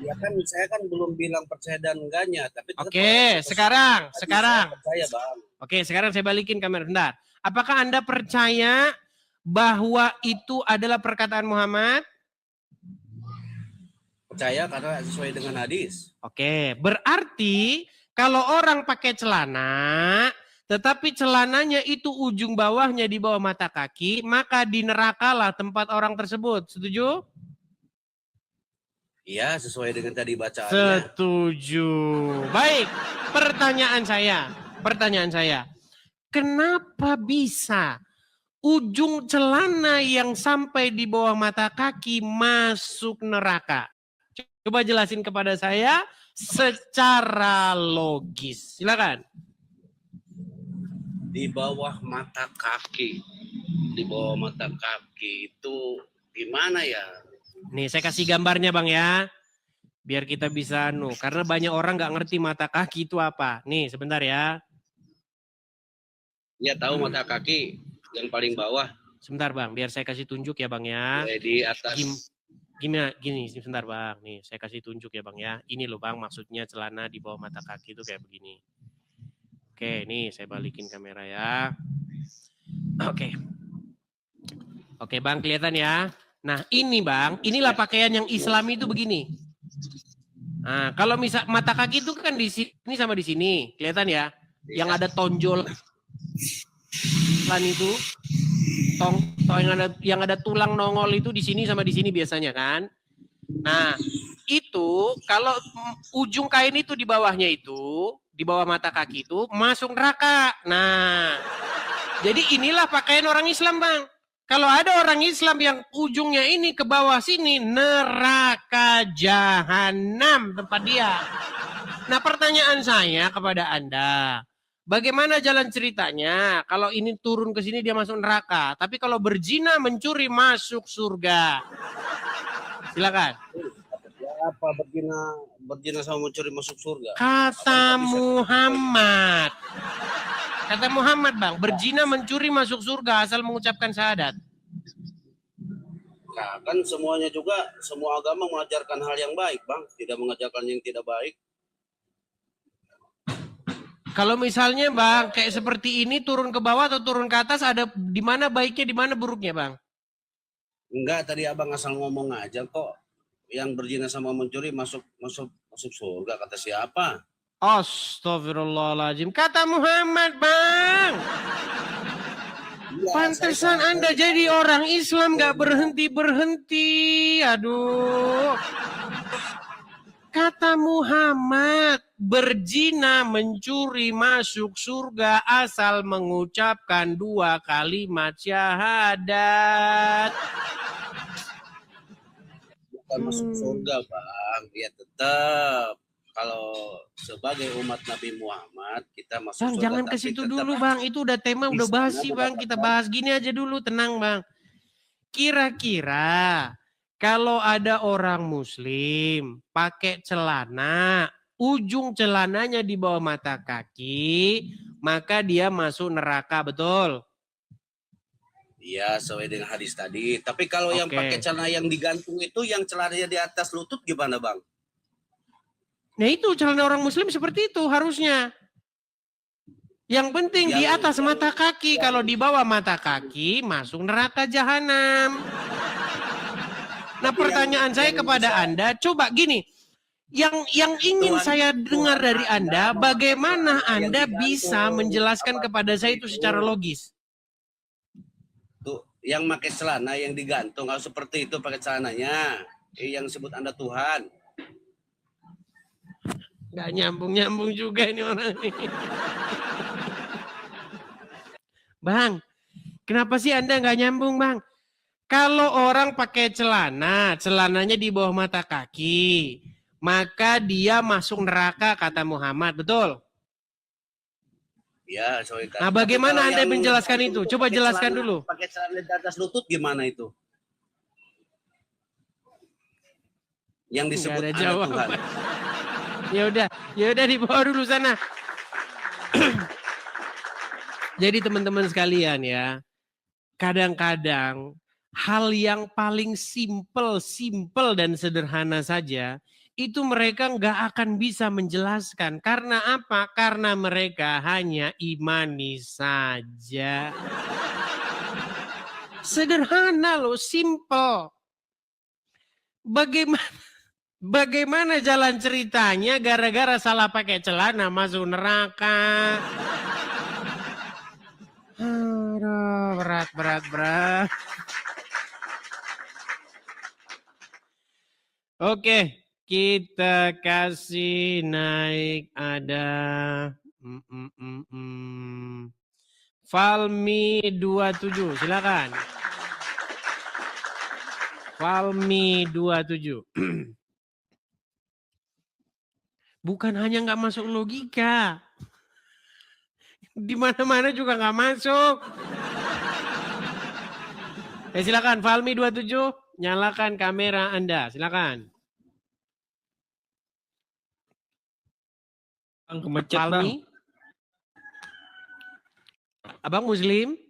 Ya kan saya kan belum bilang percaya dan enggaknya, tapi tetap Oke, sekarang. saya percaya, Bang. Oke, sekarang saya balikin kamera. Bentar. Apakah Anda percaya bahwa itu adalah perkataan Muhammad? Percaya karena sesuai dengan hadis. Oke, berarti kalau orang pakai celana, tetapi celananya itu ujung bawahnya di bawah mata kaki, maka di nerakalah tempat orang tersebut. Setuju? Iya, sesuai dengan tadi bacaannya. Setuju. Baik, pertanyaan saya. Kenapa bisa ujung celana yang sampai di bawah mata kaki masuk neraka? Coba jelasin kepada saya secara logis. Silakan. Di bawah mata kaki. Di bawah mata kaki itu gimana ya? Nih, saya kasih gambarnya Bang ya. Biar kita bisa karena banyak orang nggak ngerti mata kaki itu apa. Nih, sebentar ya. Ya tahu mata kaki yang paling bawah. Sebentar Bang, biar saya kasih tunjuk ya Bang ya. Di atas. Gini, sebentar Bang. Nih, saya kasih tunjuk ya Bang ya. Ini loh Bang, maksudnya celana di bawah mata kaki itu kayak begini. Oke, nih saya balikin kamera ya. Oke. Oke Bang, kelihatan ya. Nah, ini Bang, inilah pakaian yang Islami itu begini. Nah, kalau misal mata kaki itu kan di sini sama di sini, kelihatan ya? Yang ada tonjol itu, yang ada tulang nongol itu di sini sama di sini biasanya kan. Nah, itu kalau ujung kain itu di bawahnya itu, di bawah mata kaki itu masuk neraka. Nah, jadi inilah pakaian orang Islam Bang. Kalau ada orang Islam yang ujungnya ini ke bawah sini, neraka jahanam tempat dia. Nah, pertanyaan saya kepada Anda, bagaimana jalan ceritanya? Kalau ini turun ke sini dia masuk neraka, tapi kalau berzina mencuri masuk surga. Silakan. Apa berzina sama mencuri masuk surga? Kata Muhammad. Kata Muhammad Bang, berzina mencuri masuk surga asal mengucapkan syahadat. Nah, kan semuanya juga, semua agama mengajarkan hal yang baik, Bang. Tidak mengajarkan yang tidak baik. Kalau misalnya Bang, kayak seperti ini turun ke bawah atau turun ke atas, ada di mana baiknya, di mana buruknya Bang? Enggak, tadi Abang asal ngomong aja kok. Yang berzina sama mencuri masuk surga, kata siapa? Astagfirullahaladzim. Kata Muhammad Bang. Pantesan Anda jadi orang Islam gak berhenti-berhenti. Aduh. Kata Muhammad, berzina mencuri masuk surga asal mengucapkan 2 kalimat syahadat. Bukan masuk surga, Bang. Ya tetap. Kalau sebagai umat Nabi Muhammad, kita masuk Bang, surga. jangan ke situ dulu Bang. Itu udah tema, udah basi Bang. Kita bahas gini aja dulu, tenang Bang. Kira-kira kalau ada orang muslim pakai celana, ujung celananya di bawah mata kaki, maka dia masuk neraka, betul? Iya, sesuai dengan hadis tadi. Tapi kalau yang pakai celana yang digantung itu, yang celananya di atas lutut gimana Bang? Nah itu celana orang muslim seperti itu harusnya. Yang penting di atas mata kaki. Kalau di bawah mata kaki masuk neraka jahanam. Nah pertanyaan saya kepada Anda, coba gini. Yang ingin saya dengar dari Anda, bagaimana Anda bisa menjelaskan kepada saya itu secara logis? Tuh, yang pakai celana yang digantung, kalau seperti itu pakai celananya, yang sebut Anda Tuhan. Gak nyambung-nyambung juga ini orang ini. Bang, kenapa sih Anda gak nyambung Bang? Kalau orang pakai celana, celananya di bawah mata kaki, maka dia masuk neraka kata Muhammad, betul? Ya, sorry. Nah bagaimana Anda menjelaskan itu? Coba jelaskan dulu. Pakai celana di atas lutut gimana itu? Yang disebut ada Anda Tuhan. Ya udah dibawa dulu sana. Jadi teman-teman sekalian ya, kadang-kadang hal yang paling simple dan sederhana saja, itu mereka nggak akan bisa menjelaskan. Karena apa? Karena mereka hanya imani saja. Sederhana loh, simple. Bagaimana jalan ceritanya gara-gara salah pakai celana masuk neraka? Aduh, berat. Oke, kita kasih naik ada Valmi 27, silakan. Valmi 27. Bukan hanya nggak masuk logika, di mana-mana juga nggak masuk. Silakan Valmi 27, nyalakan kamera Anda, silakan. Bang, kemecet bang. Valmi, Abang Muslim?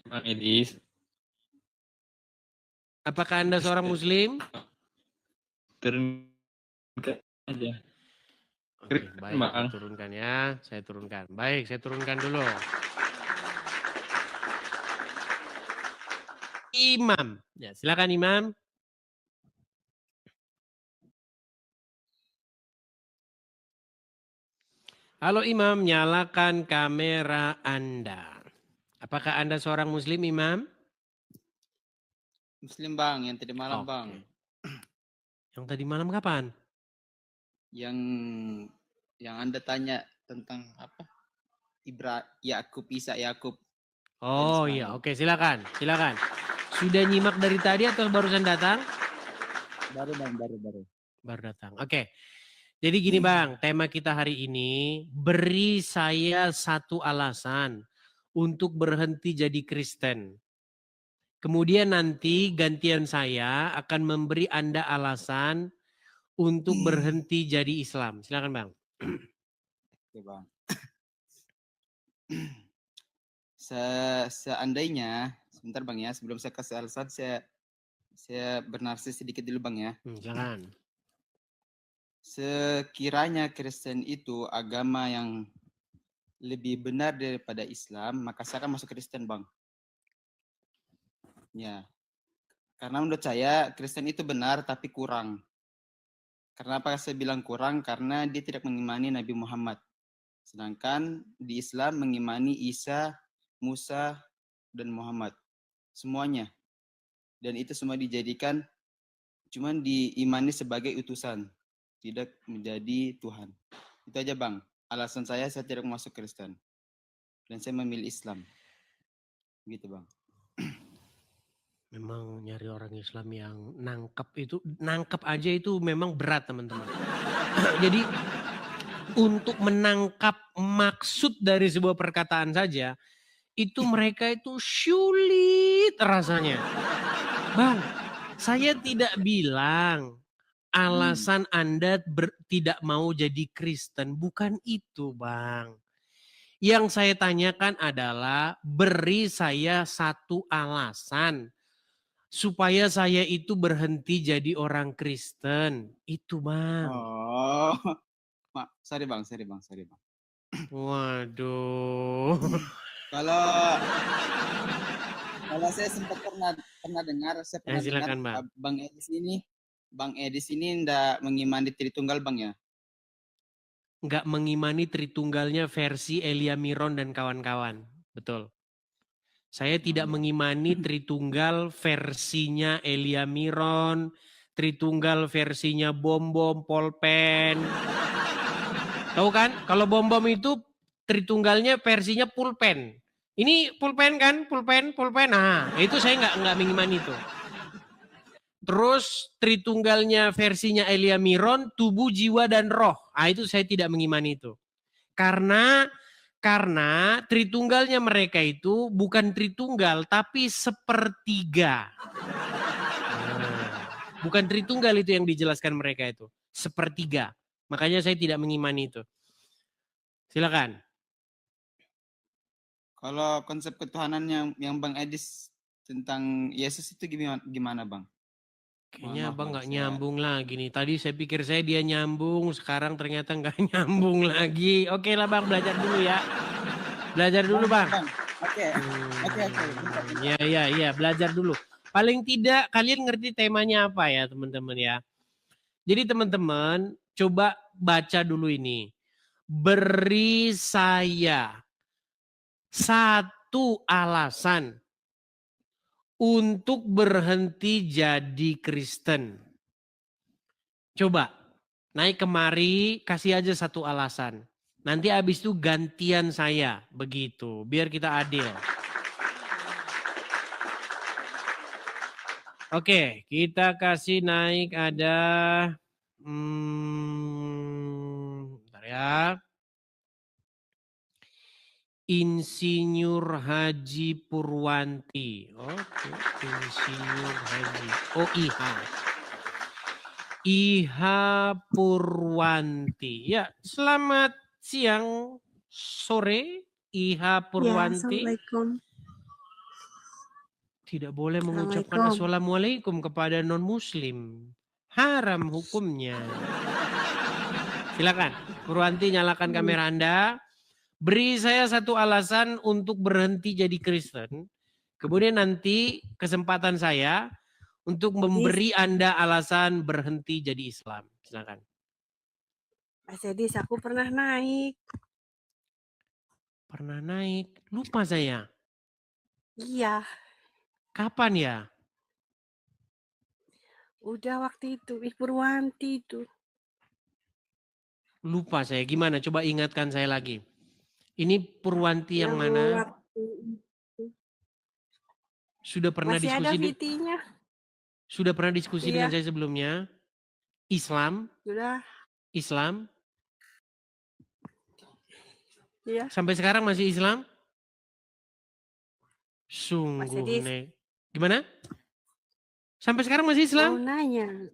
Bang Edis. Apakah Anda seorang Muslim? Turun aja. Oke, baik, Bang. turunkan ya, saya turunkan. Baik, saya turunkan dulu. Imam, ya silakan Imam. Halo Imam, nyalakan kamera Anda. Apakah Anda seorang Muslim Imam? Muslim bang, yang tadi malam Oke. bang. Yang tadi malam kapan? Yang Anda tanya tentang apa? Yakub, Isa Yakub. Oh Dari iya, semalam. oke silakan. Sudah nyimak dari tadi atau barusan datang? Baru bang, baru. Baru datang. Oke. Jadi gini Bang, tema kita hari ini, beri saya satu alasan untuk berhenti jadi Kristen. Kemudian nanti gantian saya akan memberi Anda alasan untuk berhenti jadi Islam. Silakan Bang. Oke bang. Seandainya, sebentar bang ya, sebelum saya kasih alasan, saya bernarsis sedikit dulu bang ya. Silakan. Sekiranya Kristen itu agama yang lebih benar daripada Islam, maka saya akan masuk Kristen bang. Ya, karena menurut saya Kristen itu benar tapi kurang. Kenapa saya bilang kurang? Karena dia tidak mengimani Nabi Muhammad. Sedangkan di Islam mengimani Isa, Musa, dan Muhammad. Semuanya. Dan itu semua dijadikan, cuman diimani sebagai utusan. Tidak menjadi Tuhan. Itu aja bang. Alasan saya tidak masuk Kristen. Dan saya memilih Islam. Gitu bang. Memang nyari orang Islam yang nangkep aja itu memang berat teman-teman. Jadi untuk menangkap maksud dari sebuah perkataan saja, itu mereka itu sulit rasanya. Bang, saya tidak bilang alasan Anda tidak mau jadi Kristen. Bukan itu Bang. Yang saya tanyakan adalah beri saya satu alasan supaya saya itu berhenti jadi orang Kristen. Itu Bang. Oh, sorry bang. Waduh. Kalau saya sempat pernah dengar, Silakan, dengar Bang. Bang Edis ini ndak mengimani Tritunggal bang ya? Nggak mengimani Tritunggalnya versi Elia Miron dan kawan-kawan. Betul. Saya tidak mengimani Tritunggal versinya Elia Miron, Tritunggal versinya Bom Bom, Polpen. Tahu kan? Kalau Bom Bom itu Tritunggalnya versinya pulpen. Ini pulpen kan? Pulpen. Nah, itu saya nggak mengimani itu. Terus Tritunggalnya versinya Elia Miron, tubuh, jiwa, dan roh. Ah, itu saya tidak mengimani itu. Karena Tritunggalnya mereka itu bukan Tritunggal, tapi sepertiga. Bukan Tritunggal itu yang dijelaskan mereka itu. Sepertiga. Makanya saya tidak mengimani itu. Silakan. Kalau konsep ketuhanan yang Bang Edis tentang Yesus itu gimana Bang? Kayaknya Maaf, abang Bang, nggak saya nyambung lagi nih. Tadi saya pikir dia nyambung, sekarang ternyata nggak nyambung lagi. Oke lah bang, belajar dulu ya. Belajar dulu bang. Oke. Oke. Iya, belajar dulu. Paling tidak kalian ngerti temanya apa ya teman-teman ya. Jadi teman-teman coba baca dulu ini. Beri saya satu alasan untuk berhenti jadi Kristen. Coba naik kemari, kasih aja satu alasan. Nanti habis itu gantian saya, begitu. Biar kita adil. Oke, kita kasih naik ada... bentar ya. Insinyur Haji Purwanti. Oke, Insinyur Haji. Oh, Iha Purwanti. Ya, selamat siang, sore, Iha Purwanti. Ya, Assalamualaikum. Tidak boleh mengucapkan assalamualaikum kepada non-muslim. Haram hukumnya. Silakan, Purwanti nyalakan kamera Anda. Beri saya satu alasan untuk berhenti jadi Kristen. Kemudian nanti kesempatan saya untuk memberi Anda alasan berhenti jadi Islam. Silakan. Mas Edis, aku pernah naik. Pernah naik? Lupa saya. Iya. Kapan ya? Udah waktu itu, Purwanti itu. Lupa saya. Gimana? Coba ingatkan saya lagi. Ini Purwanti yang mana? Sudah pernah Masih diskusi? ada VT-nya. Sudah pernah diskusi dengan saya sebelumnya? Islam? Sudah. Islam? Iya. Sampai sekarang masih Islam? Sungguh nih. Gimana? Sampai sekarang masih Islam? Mau nanya.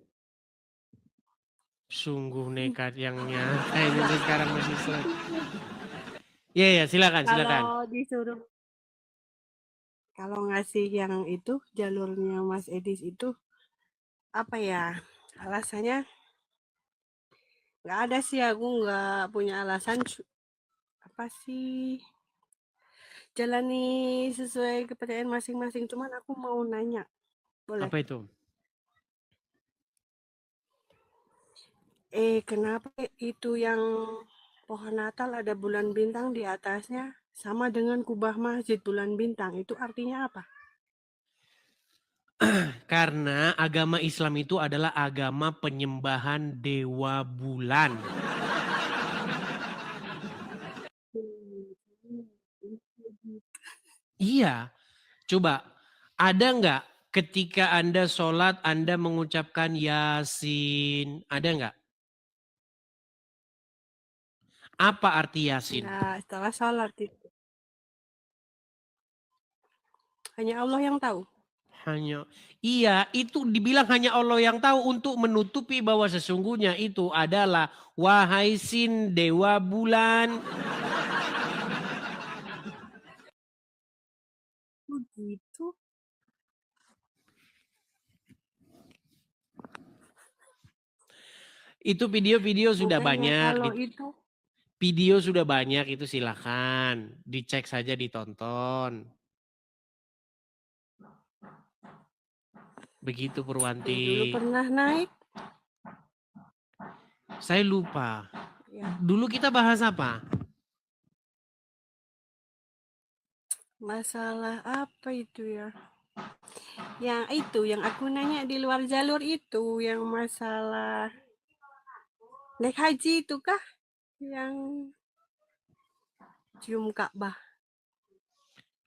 Sungguh nekat yang sampai sekarang masih Islam. Iya, silakan. Kalau ngasih yang itu, jalurnya Mas Edis itu, apa ya, alasannya nggak ada sih, aku nggak punya alasan. Apa sih, jalani sesuai kepercayaan masing-masing. Cuman aku mau nanya, boleh? Apa itu? Kenapa itu yang pohon Natal ada bulan bintang di atasnya sama dengan kubah masjid bulan bintang? Itu artinya apa? Karena agama Islam itu adalah agama penyembahan dewa bulan. Iya, coba ada nggak ketika Anda sholat Anda mengucapkan Yasin? Ada nggak? Apa arti Yasin? Nah, setelah sholat itu. Hanya Allah yang tahu. Iya, itu dibilang hanya Allah yang tahu untuk menutupi bahwa sesungguhnya itu adalah wahai Sin, dewa bulan. Begitu. Itu video-video sudah banyak. Kalau itu. Video sudah banyak, itu silakan dicek saja, ditonton. Begitu Purwanti. Dulu pernah naik. Saya lupa. Ya. Dulu kita bahas apa? Masalah apa itu ya? Yang itu, yang aku nanya di luar jalur itu, yang masalah naik haji itu kah? Yang cium Ka'bah.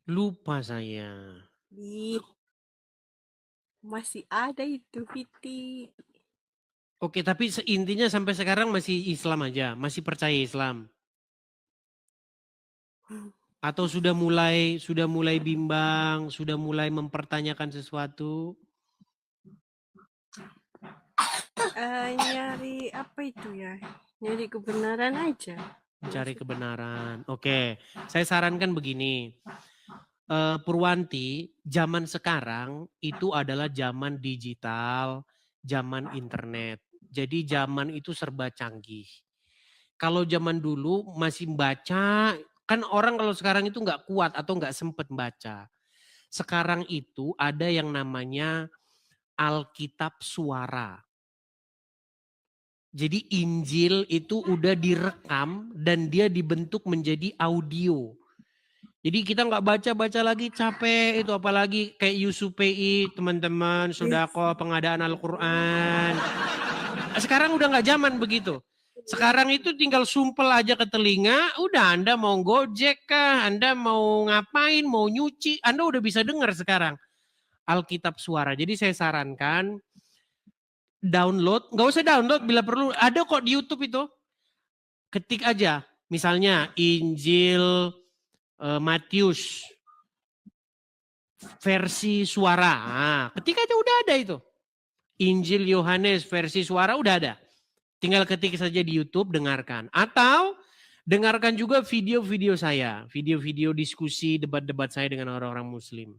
Lupa saya. Masih ada itu Viti. Oke, tapi intinya sampai sekarang masih Islam aja, masih percaya Islam. Atau sudah mulai bimbang, sudah mulai mempertanyakan sesuatu? Nyari apa itu ya? Nyari kebenaran aja. Mencari kebenaran. Oke, saya sarankan begini. Purwanti, zaman sekarang itu adalah zaman digital, zaman internet. Jadi zaman itu serba canggih. Kalau zaman dulu masih baca, kan orang kalau sekarang itu nggak kuat atau nggak sempet baca. Sekarang itu ada yang namanya Alkitab Suara. Jadi Injil itu udah direkam dan dia dibentuk menjadi audio. Jadi kita nggak baca-baca lagi capek itu, apalagi kayak USUPI teman-teman, sodako pengadaan Al-Quran. Sekarang udah nggak zaman begitu. Sekarang itu tinggal sumpel aja ke telinga, udah Anda mau gojek kah, Anda mau ngapain, mau nyuci, Anda udah bisa dengar sekarang Alkitab Suara. Jadi saya sarankan download, nggak usah download bila perlu, ada kok di YouTube itu. Ketik aja, misalnya Injil Matius versi suara. Nah, ketik aja udah ada itu. Injil Yohanes versi suara udah ada. Tinggal ketik saja di YouTube, dengarkan. Atau dengarkan juga video-video saya. Video-video diskusi, debat-debat saya dengan orang-orang muslim.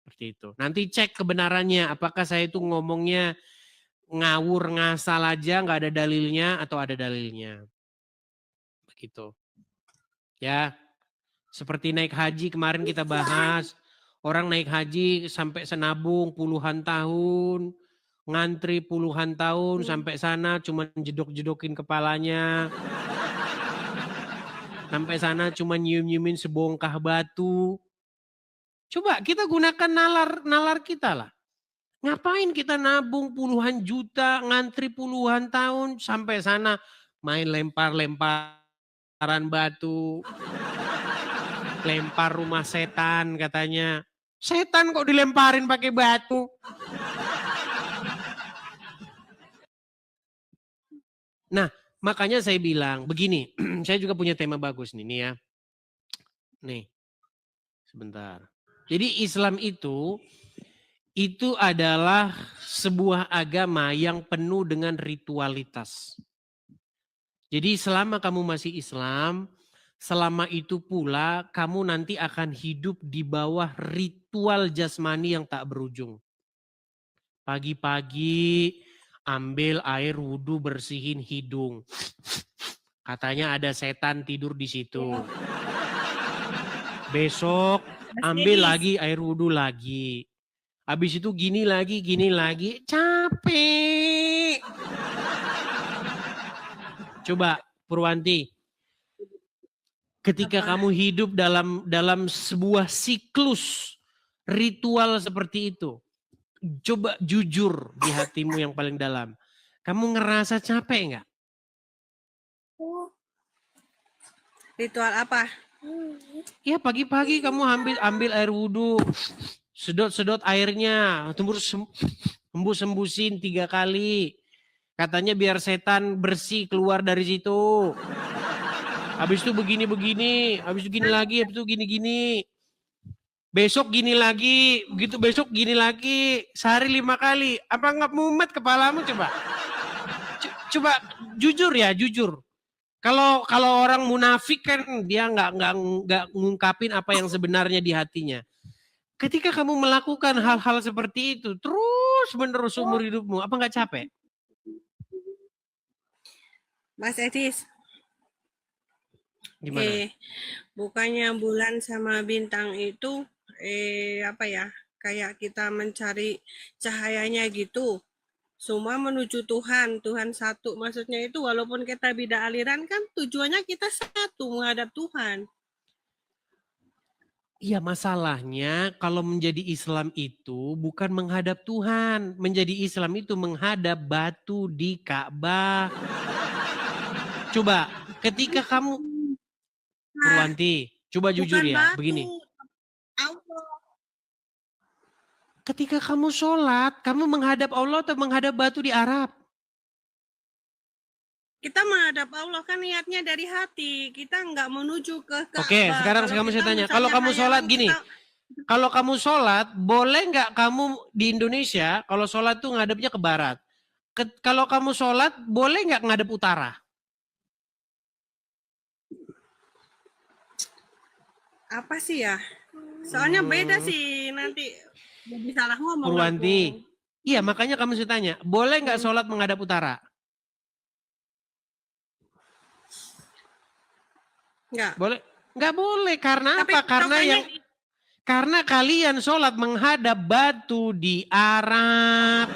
Seperti itu. Nanti cek kebenarannya. Apakah saya itu ngomongnya ngawur, ngasal aja, nggak ada dalilnya, atau ada dalilnya. Begitu. Ya. Seperti naik haji kemarin kita bahas. Orang naik haji sampai senabung puluhan tahun. Ngantri puluhan tahun sampai sana cuma jedok-jedokin kepalanya. Sampai sana cuma nyium-nyiumin sebongkah batu. Coba kita gunakan nalar kita lah. Ngapain kita nabung puluhan juta, ngantri puluhan tahun, sampai sana main lempar-lemparan batu. Lempar rumah setan katanya. Setan kok dilemparin pakai batu. Nah, makanya saya bilang begini, saya juga punya tema bagus nih ya. Nih, sebentar. Jadi Islam itu adalah sebuah agama yang penuh dengan ritualitas. Jadi selama kamu masih Islam, selama itu pula kamu nanti akan hidup di bawah ritual jasmani yang tak berujung. Pagi-pagi ambil air wudhu, bersihin hidung. Katanya ada setan tidur di situ. Besok ambil lagi air wudhu lagi. Habis itu gini lagi. Capek. Coba Purwanti. Ketika kamu hidup dalam sebuah siklus ritual seperti itu, coba jujur di hatimu yang paling dalam. Kamu ngerasa capek nggak? Ritual apa? Ya pagi-pagi kamu ambil air wudhu, sedot airnya, hembus-hembusin 3 kali. Katanya biar setan bersih keluar dari situ. Habis itu begini-begini, habis itu gini lagi, habis itu gini-gini. Besok gini lagi, begitu besok gini lagi. Sehari 5 kali. Apa nggak mumet kepalamu coba? Coba jujur ya, jujur. Kalau orang munafik kan dia nggak ngungkapin apa yang sebenarnya di hatinya. Ketika kamu melakukan hal-hal seperti itu terus menerus umur hidupmu, apa nggak capek? Mas Edis. Gimana? Bukannya bulan sama bintang itu kayak kita mencari cahayanya gitu. Semua menuju Tuhan satu. Maksudnya itu walaupun kita beda aliran kan tujuannya kita satu, menghadap Tuhan. Iya, masalahnya kalau menjadi Islam itu bukan menghadap Tuhan. Menjadi Islam itu menghadap batu di Ka'bah. Coba ketika kamu Purwanti, coba jujur ya, batu, begini. Allah. Ketika kamu sholat, kamu menghadap Allah atau menghadap batu di Arab? Kita menghadap Allah kan niatnya dari hati. Kita nggak menuju ke Ka'bah. Oke, sekarang kamu saya tanya. Kalau kamu sholat gini, kalau kamu sholat, boleh nggak kamu di Indonesia, kalau sholat tuh ngadepnya ke barat. Kalau kamu sholat, boleh nggak ngadep utara? Apa sih ya? Soalnya beda sih nanti jadi salah ngomong. Purwanti. aku. Iya, makanya kamu saya tanya, boleh nggak sholat menghadap utara? Enggak. Boleh? Nggak boleh. Karena Tapi apa? makanya Karena kalian sholat menghadap batu di Arab.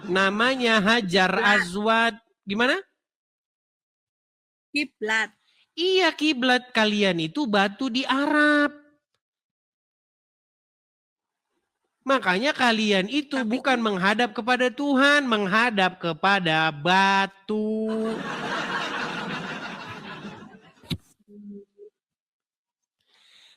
Namanya Hajar Aswad. Gimana? kiblat. Iya, kiblat kalian itu batu di Arab. Makanya kalian itu Tapi bukan menghadap kepada Tuhan, menghadap kepada batu.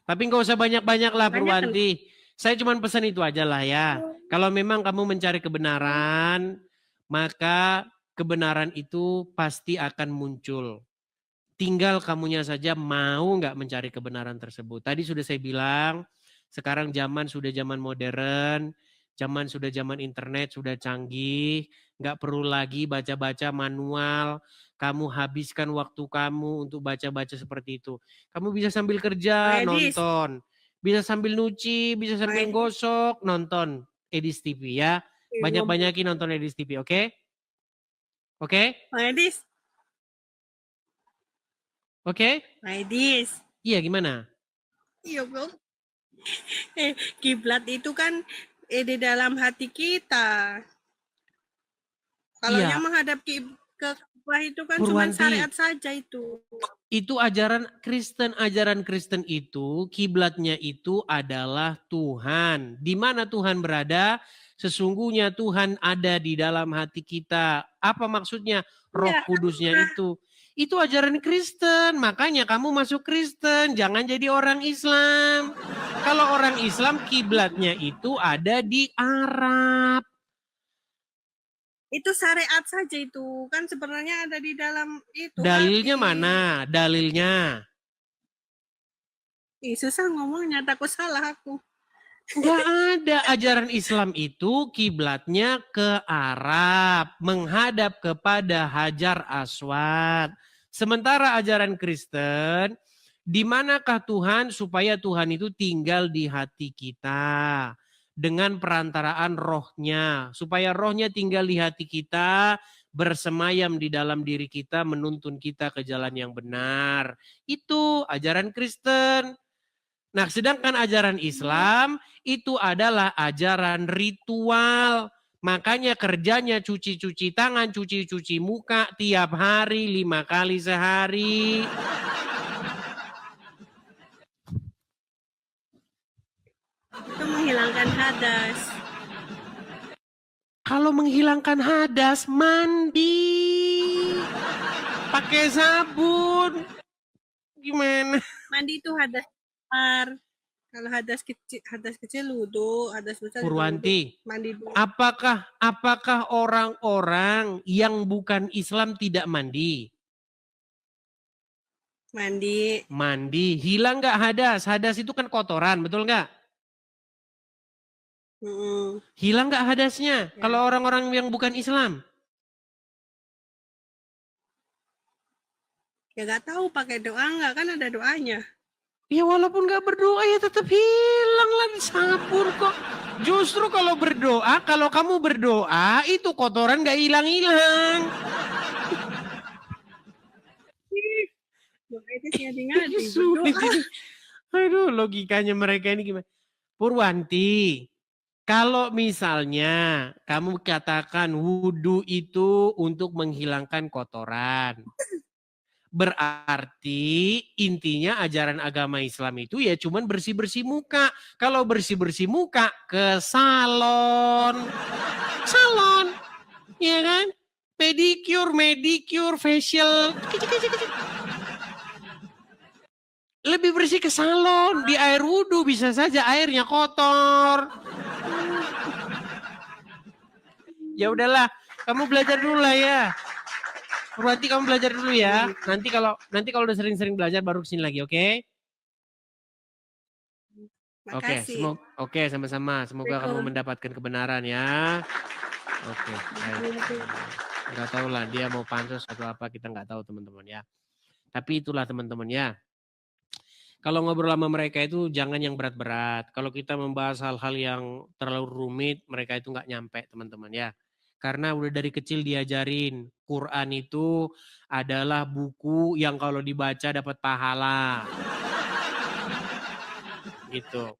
Tapi nggak usah banyak-banyak lah Purwanti. Saya cuma pesan itu aja lah ya. Kalau memang kamu mencari kebenaran, maka kebenaran itu pasti akan muncul. Tinggal kamunya saja mau nggak mencari kebenaran tersebut. Tadi sudah saya bilang, sekarang zaman sudah zaman modern, sudah zaman internet, sudah canggih, nggak perlu lagi baca-baca manual. Kamu habiskan waktu kamu untuk baca-baca seperti itu. Kamu bisa sambil kerja, Edis. nonton. Bisa sambil nyuci, bisa sambil Edis. gosok, nonton Edis TV ya. Banyak-banyakin nonton Edis TV, oke? Oke? Edis. Oke? Edis. Iya, gimana? Iya, Bro. Kiblat itu kan di dalam hati kita. Kalau Iya. yang menghadap ke Ka'bah itu kan cuma Purwanti. syariat saja itu. Itu ajaran Kristen itu kiblatnya itu adalah Tuhan. Di mana Tuhan berada? Sesungguhnya Tuhan ada di dalam hati kita. Apa maksudnya? Roh Ya, Kudusnya itu. Itu ajaran Kristen. Makanya kamu masuk Kristen, jangan jadi orang Islam. Kalau orang Islam kiblatnya itu ada di Arab. itu syariat saja itu. Kan sebenarnya ada di dalam itu. Dalilnya hati. mana? Dalilnya. Susah ngomongnya, takut salah aku. Enggak ada. Ajaran Islam itu kiblatnya ke Arab, menghadap kepada Hajar Aswad. Sementara ajaran Kristen, di manakah Tuhan supaya Tuhan itu tinggal di hati kita dengan perantaraan rohnya, supaya rohnya tinggal di hati kita, bersemayam di dalam diri kita, menuntun kita ke jalan yang benar. Itu ajaran Kristen. Nah, sedangkan ajaran Islam itu adalah ajaran ritual. Makanya kerjanya cuci-cuci tangan, cuci-cuci muka tiap hari 5 kali sehari. Itu menghilangkan hadas. Kalau menghilangkan hadas, mandi. Pakai sabun. Gimana? Mandi itu hadas besar. Kalau hadas kecil wudu, hadas besar itu Purwanti, wudu. Mandi dulu. apakah orang-orang yang bukan Islam tidak mandi? Mandi. Mandi. Hilang nggak hadas? Hadas itu kan kotoran, betul nggak? Hilang nggak hadasnya? Ya. Kalau orang-orang yang bukan Islam? Ya nggak tahu pakai doa nggak, kan ada doanya. Ya walaupun nggak berdoa ya tetap hilang lah di sabun kok. Justru kalau berdoa, kalau kamu berdoa itu kotoran nggak hilang-hilang. Doa itu ngadi-ngadi. Sulit berdoa. ini. Aduh, logikanya mereka ini gimana? Purwanti, kalau misalnya kamu katakan wudhu itu untuk menghilangkan kotoran, berarti intinya ajaran agama Islam itu ya cuman bersih-bersih muka. Kalau bersih-bersih muka ke salon. Salon. Ya kan? Pedicure, facial. Lebih bersih ke salon. Di air wudhu bisa saja airnya kotor. Ya udahlah, kamu belajar dulu lah ya. Berarti kamu belajar dulu ya. Nanti kalau udah sering-sering belajar baru kesini lagi, oke? Makasih. Oke, sama-sama. Semoga kamu mendapatkan kebenaran ya. Oke, baik. Nggak tahu lah dia mau pansos atau apa, kita nggak tahu teman-teman ya. Tapi itulah teman-teman ya. kalau ngobrol sama mereka itu jangan yang berat-berat. Kalau kita membahas hal-hal yang terlalu rumit, mereka itu nggak nyampe teman-teman ya. Karena udah dari kecil diajarin, Quran itu adalah buku yang kalau dibaca dapat pahala. Gitu.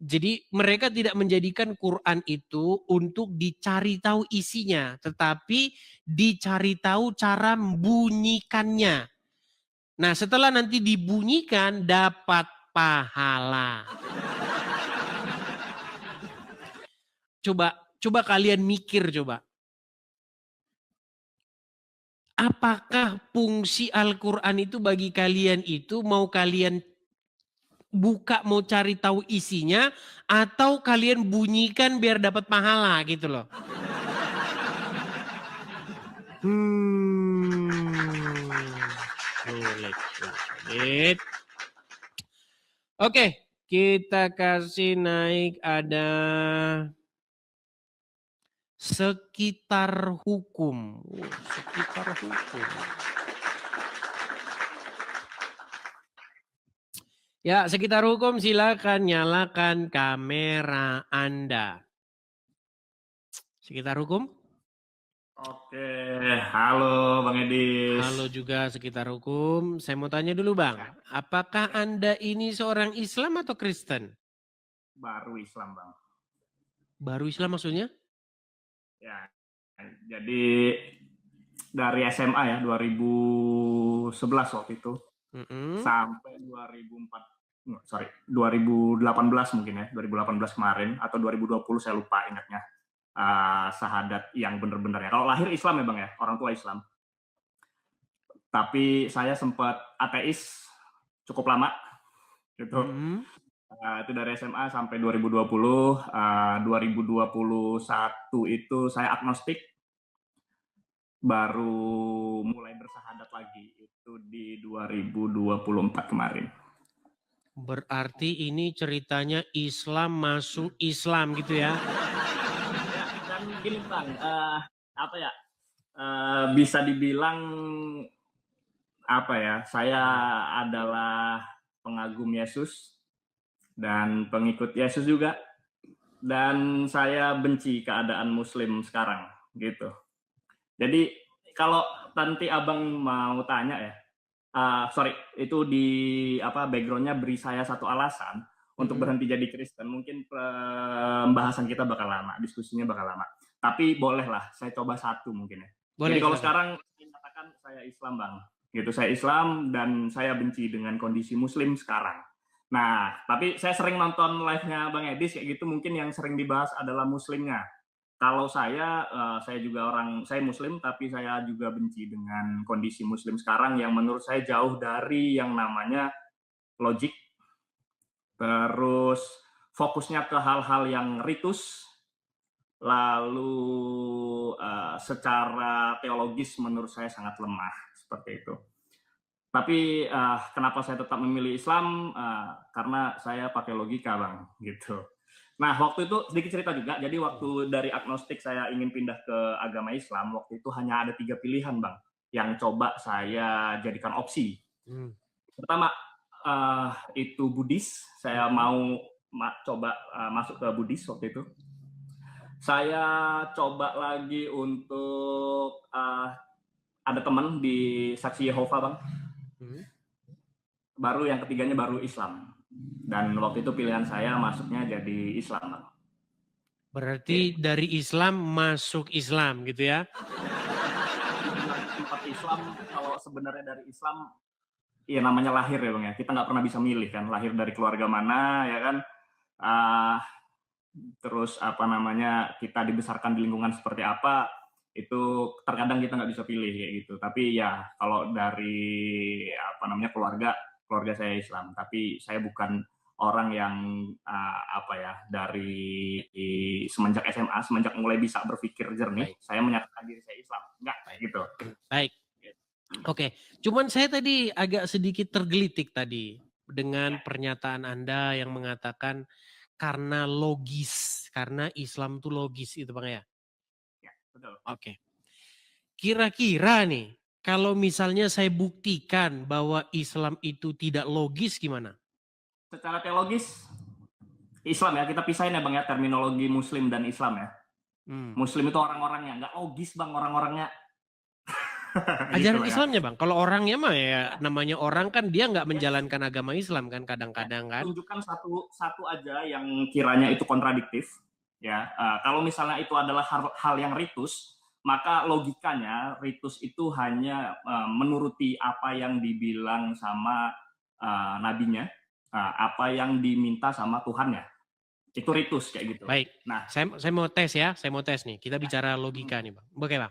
Jadi mereka tidak menjadikan Quran itu untuk dicari tahu isinya, tetapi dicari tahu cara membunyikannya. Nah, setelah nanti dibunyikan dapat pahala. Coba kalian mikir coba. Apakah fungsi Al-Qur'an itu bagi kalian itu mau kalian buka mau cari tahu isinya atau kalian bunyikan biar dapat pahala gitu loh. Sulit. Oke, kita kasih naik ada sekitar hukum. Sekitar hukum. Ya, sekitar hukum silakan nyalakan kamera Anda. Sekitar hukum? Oke, halo Bang Edis. Halo juga sekitar hukum. Saya mau tanya dulu Bang, apakah Anda ini seorang Islam atau Kristen? Baru Islam Bang. Baru Islam maksudnya? Ya, jadi dari SMA ya 2011 waktu itu sampai 2018 mungkin ya, 2018 kemarin atau 2020 saya lupa ingatnya. Syahadat yang benar-benar ya. Kalau lahir Islam ya Bang ya, orang tua Islam. Tapi saya sempat ateis cukup lama gitu. Itu dari SMA sampai 2020, 2021 itu saya agnostik. Baru mulai bersahadat lagi itu di 2024 kemarin. Berarti ini ceritanya Islam masuk Islam gitu ya? Dan gini Bang, bisa dibilang saya adalah pengagum Yesus dan pengikut Yesus juga, dan saya benci keadaan Muslim sekarang gitu. Jadi kalau nanti abang mau tanya ya, itu di backgroundnya beri saya satu alasan untuk berhenti jadi Kristen, mungkin pembahasan kita bakal lama, diskusinya bakal lama. Tapi bolehlah saya coba satu mungkin ya. Boleh, jadi kalau silakan. sekarang saya katakan saya Islam Bang, gitu, saya Islam dan saya benci dengan kondisi Muslim sekarang. Nah, tapi saya sering nonton live-nya Bang Edis kayak gitu, mungkin yang sering dibahas adalah Muslimnya. Kalau saya Muslim, tapi saya juga benci dengan kondisi Muslim sekarang yang menurut saya jauh dari yang namanya logik, terus fokusnya ke hal-hal yang ritus, lalu secara teologis menurut saya sangat lemah seperti itu. Tapi kenapa saya tetap memilih Islam? Karena saya pakai logika Bang, gitu. Nah, waktu itu sedikit cerita juga. Jadi waktu dari agnostik saya ingin pindah ke agama Islam, waktu itu hanya ada 3 pilihan Bang yang coba saya jadikan opsi. Pertama itu Buddhis, saya mau coba masuk ke Buddhis waktu itu. Saya coba lagi untuk ada teman di Saksi Yehova Bang. Baru yang ketiganya baru Islam. Dan waktu itu pilihan saya masuknya jadi Islam Bang. Berarti dari Islam masuk Islam gitu ya? Tempat Islam, kalau sebenarnya dari Islam, ya namanya lahir ya Bang ya. Kita nggak pernah bisa milih kan, lahir dari keluarga mana ya kan. Terus kita dibesarkan di lingkungan seperti apa, itu terkadang kita nggak bisa pilih kayak gitu. Tapi ya kalau dari keluarga saya Islam, tapi saya bukan orang yang dari semenjak SMA, semenjak mulai bisa berpikir jernih, saya menyatakan diri saya Islam. Enggak, gitu. Baik. Oke, cuman saya tadi agak sedikit tergelitik tadi dengan pernyataan Anda yang mengatakan karena logis, karena Islam itu logis itu Bang ya? Ya, betul. Oke. Kira-kira nih, Kalau misalnya saya buktikan bahwa Islam itu tidak logis gimana? Secara teologis Islam ya, kita pisahin ya Bang ya, terminologi Muslim dan Islam ya. Muslim itu orang-orangnya, nggak logis Bang orang-orangnya. Ajaran Gitu, ya. Islamnya Bang, kalau orangnya mah ya namanya orang kan dia nggak menjalankan agama Islam kan kadang-kadang kan. Tunjukkan satu aja yang kiranya itu kontradiktif ya. Kalau misalnya itu adalah hal yang ritus, maka logikanya ritus itu hanya menuruti apa yang dibilang sama nabinya, apa yang diminta sama Tuhannya. Itu ritus kayak gitu. Baik. Nah, saya mau tes ya, saya mau tes nih. Kita bicara logika nih Bang. Oke Bang.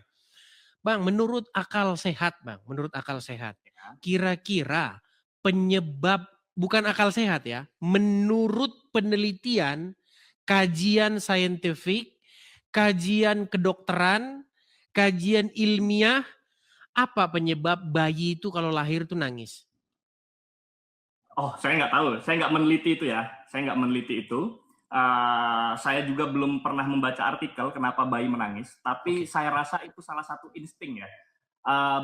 Bang, menurut akal sehat Bang, menurut akal sehat, kira-kira penyebab, bukan akal sehat ya, menurut penelitian, kajian saintifik, kajian kedokteran, kajian ilmiah, apa penyebab bayi itu kalau lahir itu nangis? oh saya nggak tahu, saya nggak meneliti itu ya, saya nggak meneliti itu. Saya juga belum pernah membaca artikel kenapa bayi menangis, tapi saya rasa itu salah satu insting ya.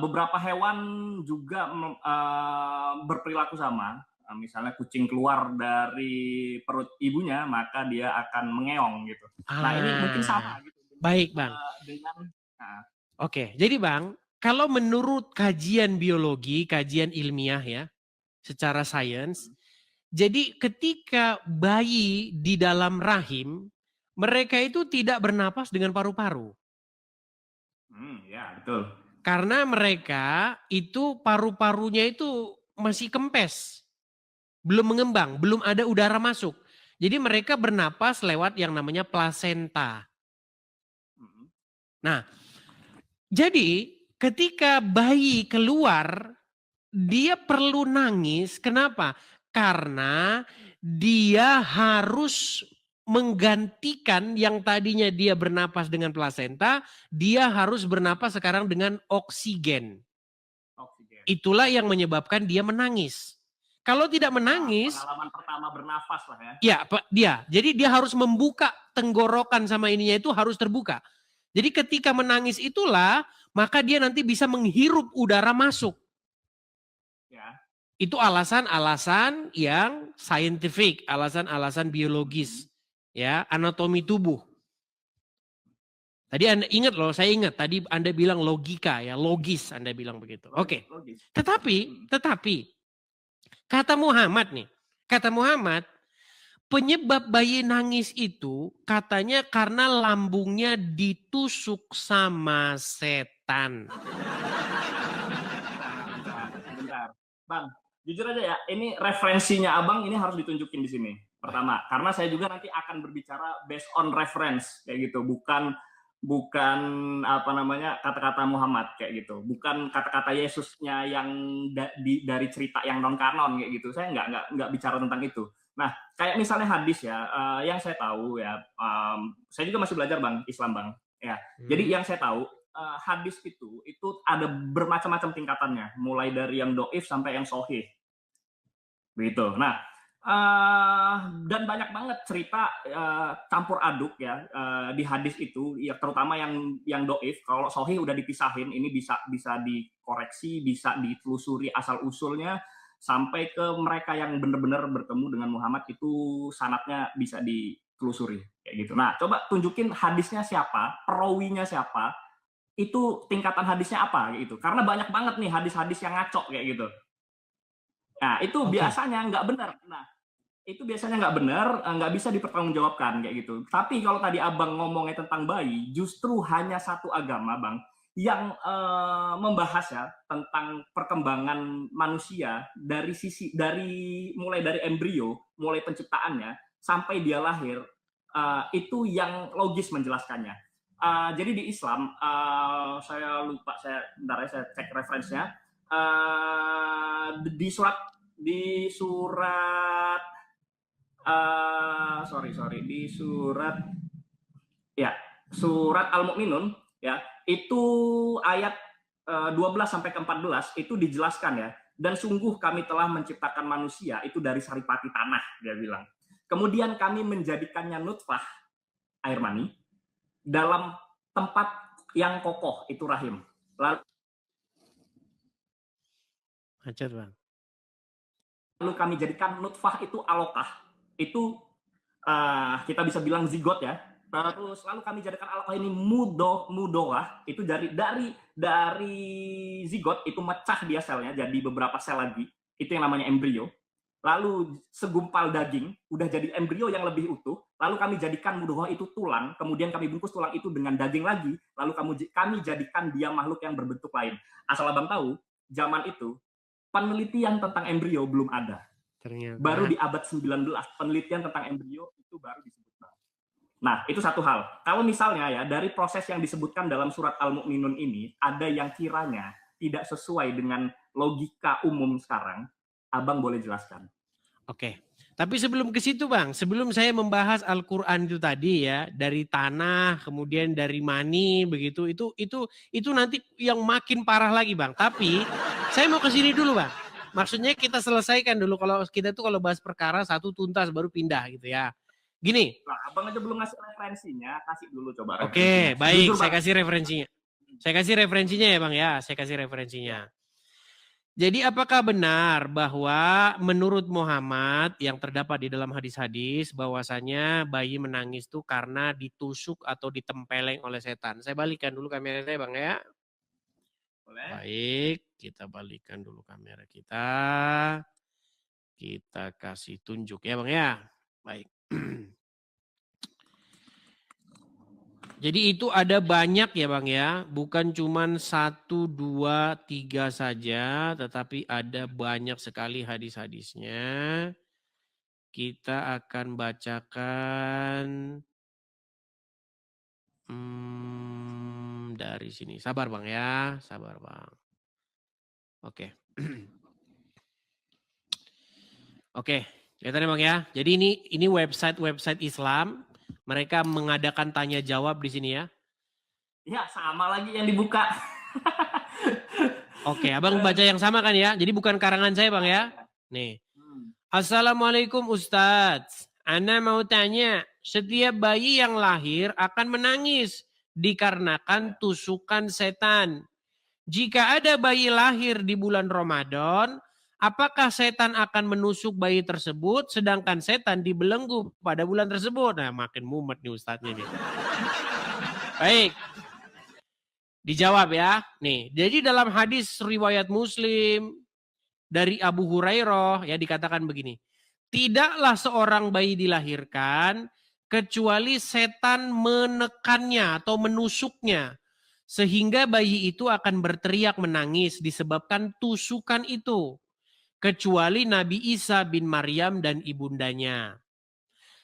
Beberapa hewan juga berperilaku sama. Misalnya kucing keluar dari perut ibunya, maka dia akan mengeong gitu. Nah ini mungkin sama gitu. Baik Bang. Oke, jadi Bang, kalau menurut kajian biologi, kajian ilmiah ya, secara sains, jadi ketika bayi di dalam rahim, mereka itu tidak bernapas dengan paru-paru. Ya betul. Karena mereka itu paru-parunya itu masih kempes. Belum mengembang, belum ada udara masuk. Jadi mereka bernapas lewat yang namanya plasenta. Nah, jadi ketika bayi keluar, dia perlu nangis. Kenapa? Karena dia harus menggantikan yang tadinya dia bernapas dengan plasenta, dia harus bernapas sekarang dengan oksigen. Itulah yang menyebabkan dia menangis. Kalau tidak menangis, pengalaman pertama bernafas lah ya. Ya, dia. Jadi dia harus membuka tenggorokan sama ininya itu harus terbuka. Jadi ketika menangis itulah, maka dia nanti bisa menghirup udara masuk. Ya. Itu alasan-alasan yang saintifik, alasan-alasan biologis, ya, anatomi tubuh. Tadi Anda ingat loh, saya ingat tadi Anda bilang logika ya, logis Anda bilang begitu. Oke. Tetapi kata Muhammad nih, kata Muhammad, penyebab bayi nangis itu katanya karena lambungnya ditusuk sama setan. Bentar, Bang. Jujur aja ya, ini referensinya Abang ini harus ditunjukin di sini. Pertama, karena saya juga nanti akan berbicara based on reference kayak gitu, bukan apa namanya kata-kata Muhammad kayak gitu, bukan kata-kata Yesusnya yang dari cerita yang non kanon kayak gitu. Saya nggak bicara tentang itu. Nah, kayak misalnya hadis ya, yang saya tahu ya, saya juga masih belajar Bang Islam Bang. Ya, jadi yang saya tahu hadis itu ada bermacam-macam tingkatannya, mulai dari yang doif sampai yang sohih. Begitu. Nah, dan banyak banget cerita campur aduk ya di hadis itu, ya terutama yang doif. Kalau sohih udah dipisahin, ini bisa dikoreksi, bisa ditelusuri asal usulnya sampai ke mereka yang benar-benar bertemu dengan Muhammad itu sanadnya bisa ditelusuri kayak gitu. Nah, coba tunjukin hadisnya siapa, perawinya siapa, itu tingkatan hadisnya apa kayak gitu. Karena banyak banget nih hadis-hadis yang ngaco kayak gitu. Nah, itu biasanya nggak benar. Nah, itu biasanya nggak benar, nggak bisa dipertanggungjawabkan kayak gitu. Tapi kalau tadi Abang ngomongnya tentang bayi, justru hanya satu agama, Bang, yang membahas ya tentang perkembangan manusia mulai dari embrio, mulai penciptaannya sampai dia lahir, itu yang logis menjelaskannya. Jadi di Islam, saya lupa, bentar ya, saya cek referensinya. Di surat Al-Mu'minun ya, itu ayat 12 sampai ke 14 itu dijelaskan ya, dan sungguh kami telah menciptakan manusia itu dari saripati tanah, dia bilang. Kemudian kami menjadikannya nutfah, air mani, dalam tempat yang kokoh, itu rahim. Lalu Macet bang. Lalu kami jadikan nutfah itu alokah. Itu kita bisa bilang zigot ya. Terus lalu kami jadikan alokah ini mudoah. Itu dari zigot itu mecah dia selnya jadi beberapa sel lagi. Itu yang namanya embrio. Lalu segumpal daging udah jadi embrio yang lebih utuh, lalu kami jadikan mudoah itu tulang, kemudian kami bungkus tulang itu dengan daging lagi, lalu kami jadikan dia makhluk yang berbentuk lain. Asal abang tahu, zaman itu penelitian tentang embrio belum ada. Ternyata. Baru di abad 19 penelitian tentang embrio itu baru disebutkan. Nah, itu satu hal. Kalau misalnya ya dari proses yang disebutkan dalam surat Al-Mu'minun ini ada yang kiranya tidak sesuai dengan logika umum sekarang, abang boleh jelaskan. Oke. Tapi sebelum ke situ bang, sebelum saya membahas Al-Quran itu tadi ya, dari tanah, kemudian dari mani, begitu, itu nanti yang makin parah lagi bang. Tapi saya mau ke sini dulu bang. Maksudnya kita selesaikan dulu, kalau kita tuh kalau bahas perkara satu tuntas baru pindah gitu ya. Gini. Nah, abang aja belum ngasih referensinya, kasih dulu coba. Oke, baik, saya kasih referensinya. Saya kasih referensinya ya bang ya, saya kasih referensinya. Jadi apakah benar bahwa menurut Muhammad yang terdapat di dalam hadis-hadis bahwasanya bayi menangis itu karena ditusuk atau ditempeleng oleh setan? Saya balikan dulu kamera saya bang ya. Boleh. Baik, kita balikan dulu kamera kita. Kita kasih tunjuk ya bang ya. Baik. Jadi itu ada banyak ya bang ya, bukan cuman 1, 2, 3 saja, tetapi ada banyak sekali hadis-hadisnya. Kita akan bacakan dari sini. Sabar bang ya, sabar bang. Oke. Oke, lihat bang ya. Jadi ini website Islam. Mereka mengadakan tanya jawab di sini ya. Ya, sama lagi yang dibuka. Oke, abang baca yang sama kan ya? Jadi bukan karangan saya bang ya. Nih. Assalamualaikum Ustadz. Ana mau tanya, setiap bayi yang lahir akan menangis dikarenakan tusukan setan. Jika ada bayi lahir di bulan Ramadan, apakah setan akan menusuk bayi tersebut sedangkan setan dibelenggu pada bulan tersebut? Nah, makin mumet nih Ustadznya nih. Baik. Dijawab ya. Nih, jadi dalam hadis riwayat Muslim dari Abu Hurairah ya dikatakan begini. Tidaklah seorang bayi dilahirkan kecuali setan menekannya atau menusuknya. Sehingga bayi itu akan berteriak menangis disebabkan tusukan itu. Kecuali Nabi Isa bin Maryam dan ibundanya.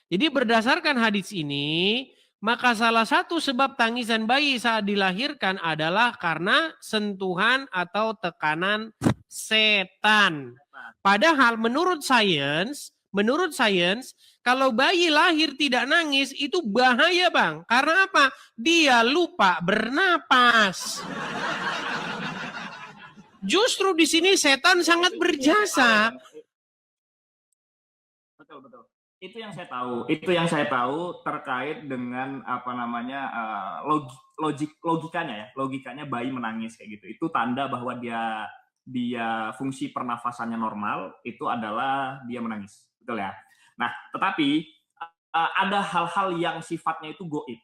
Jadi berdasarkan hadis ini, maka salah satu sebab tangisan bayi saat dilahirkan adalah karena sentuhan atau tekanan setan. Padahal menurut sains, kalau bayi lahir tidak nangis itu bahaya bang. Karena apa? Dia lupa bernapas. Justru di sini setan sangat berjasa. Betul. Itu yang saya tahu terkait dengan apa namanya logikanya bayi menangis kayak gitu. Itu tanda bahwa dia fungsi pernafasannya normal, itu adalah dia menangis. Betul ya. Nah, tetapi ada hal-hal yang sifatnya itu goib.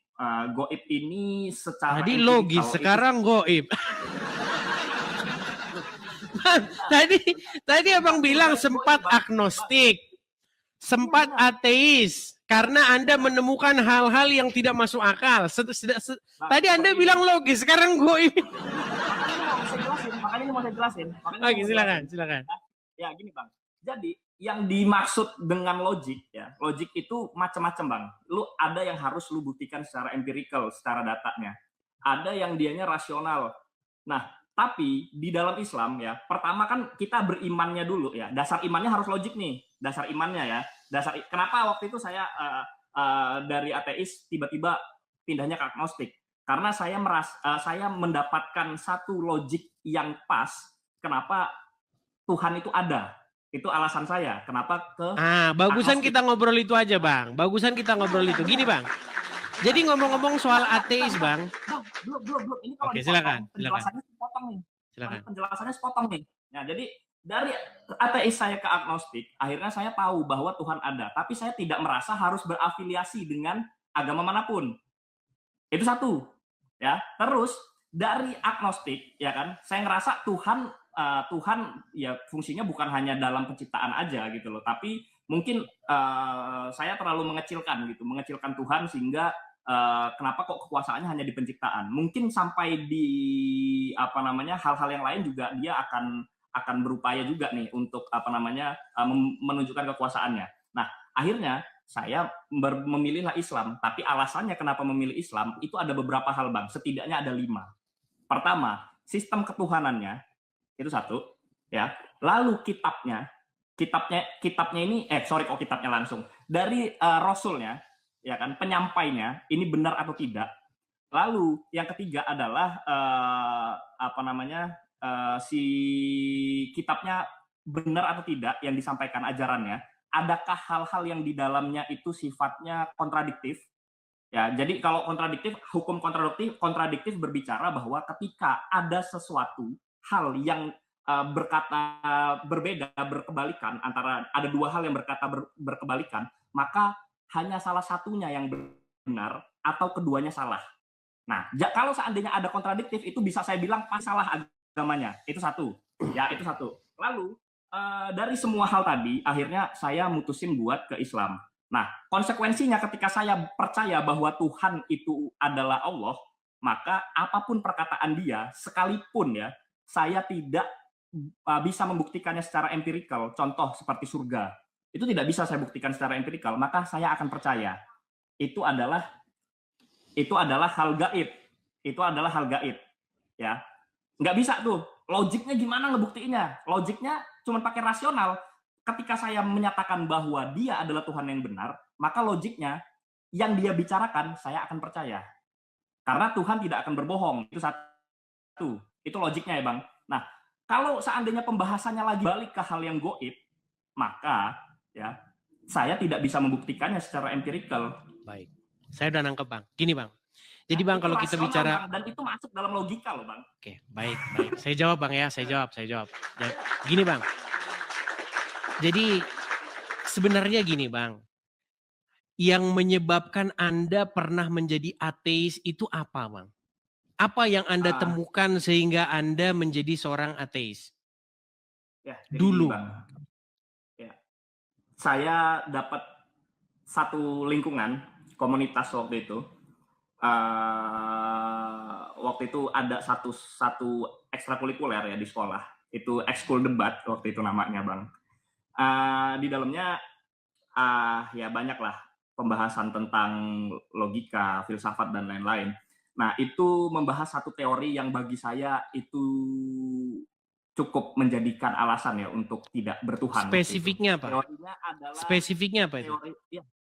Goib ini secara tadi logis, sekarang goib. Tadi abang bilang sempat agnostik, sempat ateis, karena Anda menemukan hal-hal yang tidak masuk akal. Tadi Anda bilang logis, sekarang goib. Makanya ini mau saya jelasin. Oke, silakan. Ya gini bang. Jadi yang dimaksud dengan logik ya, logik itu macam-macam bang. Lu ada yang harus lu buktikan secara empirical, secara datanya. Ada yang dianya rasional. Nah, tapi di dalam Islam ya, pertama kan kita berimannya dulu ya. Dasar imannya harus logik nih. Dasar imannya ya. Kenapa waktu itu saya dari ateis tiba-tiba pindahnya ke agnostik? Karena saya mendapatkan satu logik yang pas. Kenapa Tuhan itu ada? Itu alasan saya. Kenapa ke bagusan agnostik. kita ngobrol itu aja bang. Bagusan kita ngobrol itu. Gini bang. Jadi ngomong-ngomong soal ateis bang. Belum. Ini kalau Oke, silakan. penjelasannya sepotong nih. Silakan. Penjelasannya sepotong nih. Nah, jadi Dari ateis saya ke agnostik, akhirnya saya tahu bahwa Tuhan ada, tapi saya tidak merasa harus berafiliasi dengan agama manapun. Itu satu, ya. Terus dari agnostik, ya kan, saya ngerasa Tuhan ya fungsinya bukan hanya dalam penciptaan aja gitu loh, tapi mungkin saya terlalu mengecilkan Tuhan sehingga kenapa kok kekuasaannya hanya di penciptaan. Mungkin sampai di hal-hal yang lain juga dia akan berupaya juga nih untuk menunjukkan kekuasaannya. Nah, akhirnya saya memilihlah Islam, tapi alasannya kenapa memilih Islam itu ada beberapa hal, Bang. Setidaknya ada 5. Pertama, sistem ketuhanannya itu satu, ya. Lalu kitabnya ini kitabnya langsung dari Rasulnya, ya kan, penyampainya ini benar atau tidak. Lalu yang ketiga adalah si kitabnya benar atau tidak yang disampaikan ajarannya. Adakah hal-hal yang di dalamnya itu sifatnya kontradiktif? Ya, jadi kalau kontradiktif, hukum kontradiktif berbicara bahwa ketika ada sesuatu hal yang berkebalikan antara ada 2 hal yang berkebalikan, maka hanya salah satunya yang benar atau keduanya salah. Nah, kalau seandainya ada kontradiktif, itu bisa saya bilang pas salah agamanya. Itu satu. Ya, itu satu. Lalu, dari semua hal tadi, akhirnya saya mutusin buat ke Islam. Nah, konsekuensinya ketika saya percaya bahwa Tuhan itu adalah Allah, maka apapun perkataan dia, sekalipun ya, saya tidak bisa membuktikannya secara empirikal. Contoh seperti surga. Itu tidak bisa saya buktikan secara empirikal, maka saya akan percaya. Itu adalah hal gaib. Itu adalah hal gaib. Ya. Nggak bisa tuh. Logiknya gimana ngebuktiinnya? Logiknya cuma pakai rasional. Ketika saya menyatakan bahwa dia adalah Tuhan yang benar, maka logiknya yang dia bicarakan saya akan percaya. Karena Tuhan tidak akan berbohong. Itu satu. Itu logiknya ya, Bang. Nah, kalau seandainya pembahasannya lagi balik ke hal yang goib, maka ya saya tidak bisa membuktikannya secara empirikal. Baik. Saya udah nangkep, Bang. Gini, Bang. Jadi, Bang, kalau kita bicara, Bang, dan itu masuk dalam logika loh, Bang. Oke, baik. Saya jawab, Bang, ya. Saya jawab. Gini, Bang. Jadi sebenarnya gini, Bang. Yang menyebabkan Anda pernah menjadi ateis itu apa, Bang? Apa yang Anda temukan sehingga Anda menjadi seorang ateis? Ya, dulu. Bang. Ya. Saya dapat satu lingkungan komunitas waktu itu. Waktu itu ada satu ekstrakurikuler ya di sekolah. Itu ekskul debat waktu itu namanya, Bang. Di dalamnya ya banyaklah pembahasan tentang logika, filsafat dan lain-lain. Nah, itu membahas satu teori yang bagi saya itu cukup menjadikan alasan ya untuk tidak bertuhan. Spesifiknya apa?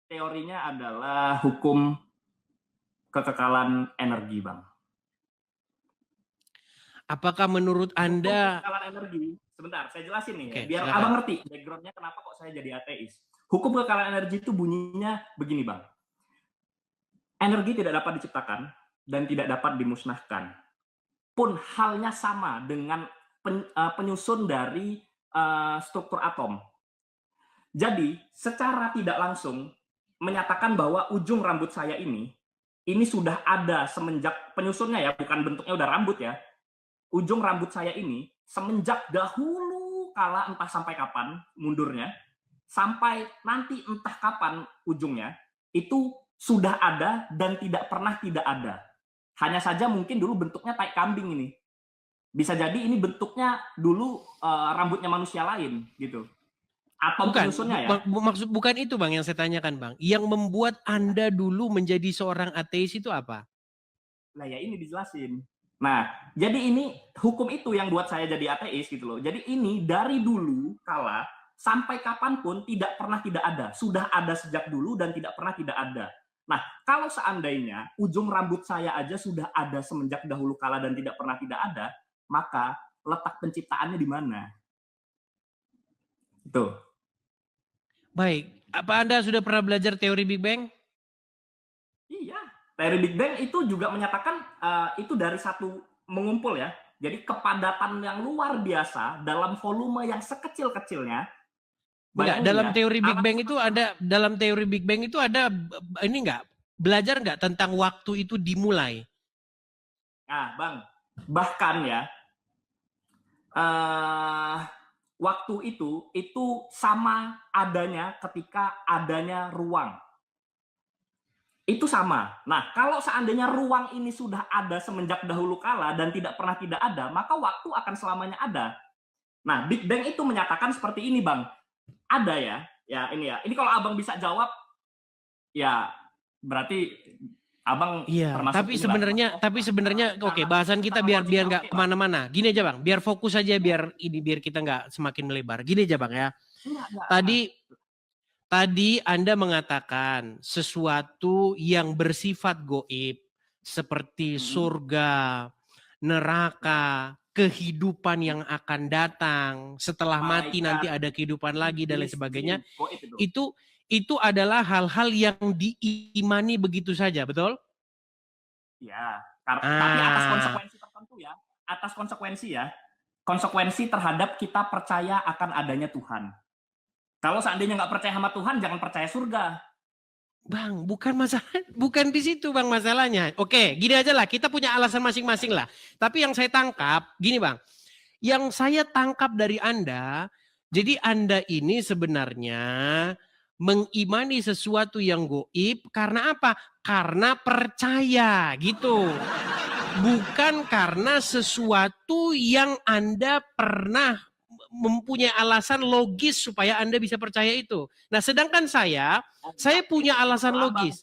Teorinya adalah hukum kekekalan energi, Bang. Apakah menurut Anda... Hukum kekekalan energi, sebentar, saya jelasin nih. Okay, biar silakan. Abang ngerti background-nya kenapa kok saya jadi ateis. Hukum kekekalan energi itu bunyinya begini, Bang. Energi tidak dapat diciptakan dan tidak dapat dimusnahkan. Pun halnya sama dengan penyusun dari struktur atom. Jadi, secara tidak langsung menyatakan bahwa ujung rambut saya ini sudah ada semenjak penyusunnya ya, bukan bentuknya udah rambut ya. Ujung rambut saya ini semenjak dahulu kala entah sampai kapan mundurnya, sampai nanti entah kapan ujungnya, itu sudah ada dan tidak pernah tidak ada. Hanya saja mungkin dulu bentuknya tai kambing ini. Bisa jadi ini bentuknya dulu rambutnya manusia lain gitu. Atau penyusunnya ya. Maksud bukan itu, Bang, yang saya tanyakan, Bang. Yang membuat Anda dulu menjadi seorang ateis itu apa? Nah, ya ini dijelasin. Nah, jadi ini hukum itu yang buat saya jadi ateis gitu loh. Jadi ini dari dulu kala sampai kapanpun tidak pernah tidak ada. Sudah ada sejak dulu dan tidak pernah tidak ada. Nah, kalau seandainya ujung rambut saya aja sudah ada semenjak dahulu kala dan tidak pernah tidak ada, maka letak penciptaannya di mana? Itu. Baik. Apa Anda sudah pernah belajar teori Big Bang? Iya. Teori Big Bang itu juga menyatakan itu dari satu mengumpul ya. Jadi kepadatan yang luar biasa dalam volume yang sekecil-kecilnya. Enggak, Bayangin dalam ya, teori Big alam Bang itu ada, dalam teori Big Bang itu ada ini enggak, belajar enggak tentang waktu itu dimulai? Nah, Bang, bahkan ya, waktu itu sama adanya ketika adanya ruang. Itu sama. Nah, kalau seandainya ruang ini sudah ada semenjak dahulu kala dan tidak pernah tidak ada, maka waktu akan selamanya ada. Nah, Big Bang itu menyatakan seperti ini, Bang. Ada ya, ini ya. Ini kalau Abang bisa jawab, ya berarti Abang Iya, termasuk tapi sebenarnya oke, bahasan kita biar nggak kemana-mana. Gini aja Bang, biar fokus aja, biar kita nggak semakin melebar. Gini aja Bang ya. Tadi Anda mengatakan sesuatu yang bersifat goib seperti surga, neraka, kehidupan yang akan datang setelah mati, nanti ada kehidupan lagi dan lain sebagainya. Itu adalah hal-hal yang diimani begitu saja, betul? Ya, tapi atas konsekuensi tertentu ya. Atas konsekuensi ya. Konsekuensi terhadap kita percaya akan adanya Tuhan. Kalau seandainya nggak percaya sama Tuhan, jangan percaya surga. Bang, bukan masalah, bukan di situ Bang masalahnya. Oke, gini aja lah, kita punya alasan masing-masing lah. Tapi yang saya tangkap, gini Bang. Yang saya tangkap dari Anda, jadi Anda ini sebenarnya mengimani sesuatu yang goib karena apa? Karena percaya gitu. Bukan karena sesuatu yang Anda pernah mempunyai alasan logis supaya Anda bisa percaya itu. Nah, sedangkan saya punya alasan logis.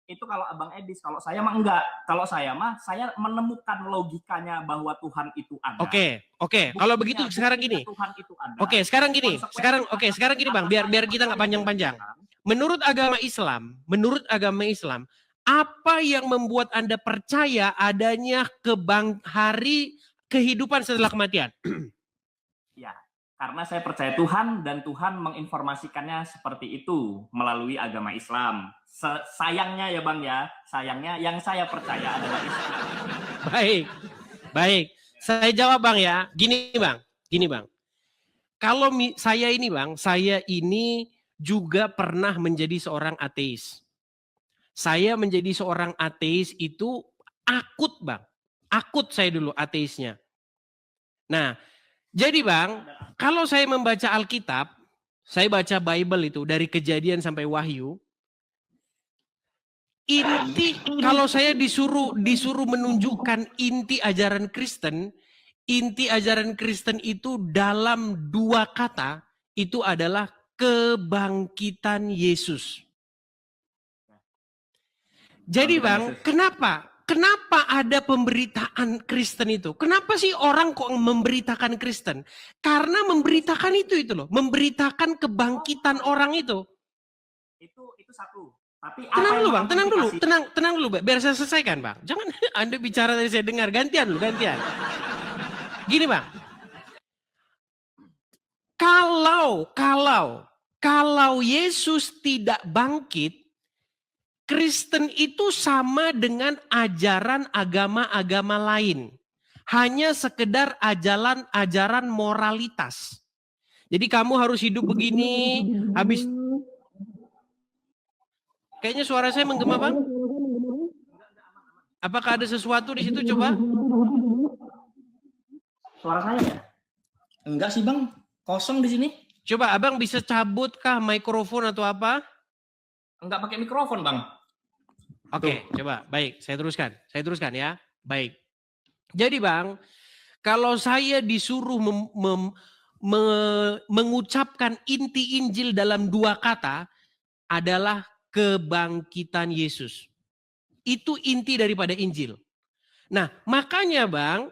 Itu kalau Abang Edis, kalau saya mah enggak. Kalau saya mah, saya menemukan logikanya bahwa Tuhan itu ada. Oke. Kalau begitu sekarang gini. Sekarang gini Bang, biar kita nggak panjang-panjang. Menurut agama Islam, apa yang membuat Anda percaya adanya hari kehidupan setelah kematian? Ya, karena saya percaya Tuhan dan Tuhan menginformasikannya seperti itu melalui agama Islam. Sayangnya ya Bang ya, sayangnya yang saya percaya adalah Islam. Baik. Saya jawab Bang ya. Gini Bang. Kalau saya ini juga pernah menjadi seorang ateis. Saya menjadi seorang ateis itu akut Bang. Akut saya dulu ateisnya. Nah, jadi Bang, kalau saya membaca Alkitab, saya baca Bible itu dari Kejadian sampai Wahyu, inti kalau saya disuruh menunjukkan inti ajaran Kristen itu dalam 2 kata, itu adalah kebangkitan Yesus. Jadi Bang, Kenapa ada pemberitaan Kristen itu? Kenapa sih orang kok memberitakan Kristen? Karena memberitakan itu loh, memberitakan kebangkitan orang itu. Itu satu. Tapi tenang dulu, biar saya selesaikan, Bang. Jangan Anda bicara dari saya dengar, gantian. Gini, Bang. Kalau Yesus tidak bangkit, Kristen itu sama dengan ajaran agama-agama lain. Hanya sekedar ajaran moralitas. Jadi kamu harus hidup begini, habis... Kayaknya suara saya menggema, Bang. Apakah ada sesuatu di situ, coba? Suara saya ya? Enggak sih, Bang. Kosong di sini. Coba Abang bisa cabut kah mikrofon atau apa? Enggak pakai mikrofon, Bang. Oke, coba. Baik, saya teruskan ya. Baik. Jadi Bang, kalau saya disuruh mengucapkan inti Injil dalam 2 kata adalah kebangkitan Yesus. Itu inti daripada Injil. Nah, makanya Bang,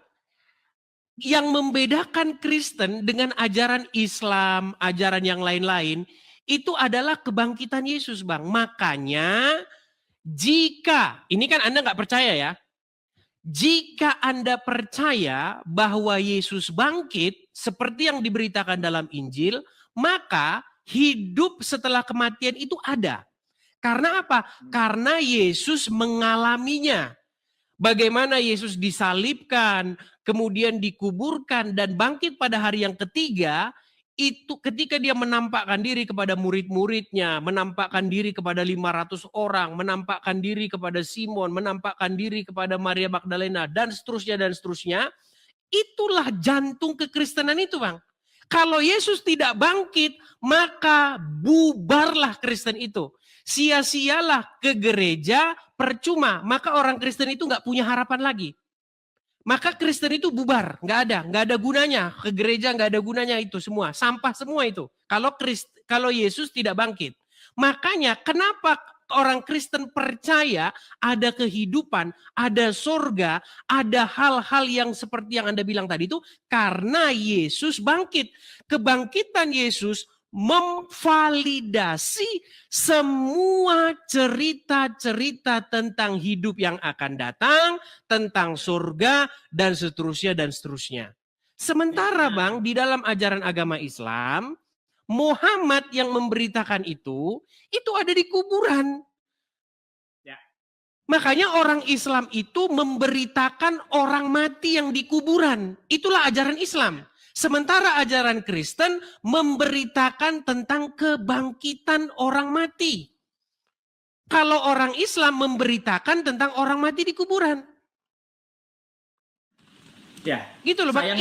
yang membedakan Kristen dengan ajaran Islam, ajaran yang lain-lain, itu adalah kebangkitan Yesus, Bang. Makanya jika, ini kan Anda nggak percaya ya, jika Anda percaya bahwa Yesus bangkit seperti yang diberitakan dalam Injil, maka hidup setelah kematian itu ada. Karena apa? Karena Yesus mengalaminya. Bagaimana Yesus disalibkan, kemudian dikuburkan dan bangkit pada hari yang ketiga, itu ketika dia menampakkan diri kepada murid-muridnya, menampakkan diri kepada 500 orang, menampakkan diri kepada Simon, menampakkan diri kepada Maria Magdalena, dan seterusnya, itulah jantung kekristenan itu, Bang. Kalau Yesus tidak bangkit, maka bubarlah Kristen itu. Sia-sialah ke gereja, percuma. Maka orang Kristen itu nggak punya harapan lagi. Maka Kristen itu bubar, nggak ada gunanya. Ke gereja nggak ada gunanya itu semua, sampah semua itu. Kalau Yesus tidak bangkit. Makanya kenapa orang Kristen percaya ada kehidupan, ada surga, ada hal-hal yang seperti yang Anda bilang tadi itu karena Yesus bangkit. Kebangkitan Yesus memvalidasi semua cerita-cerita tentang hidup yang akan datang, tentang surga, dan seterusnya. Sementara Bang, di dalam ajaran agama Islam, Muhammad yang memberitakan itu ada di kuburan. Ya. Makanya orang Islam itu memberitakan orang mati yang di kuburan. Itulah ajaran Islam. Sementara ajaran Kristen memberitakan tentang kebangkitan orang mati. Kalau orang Islam memberitakan tentang orang mati di kuburan. Ya. Gitu loh, Bang.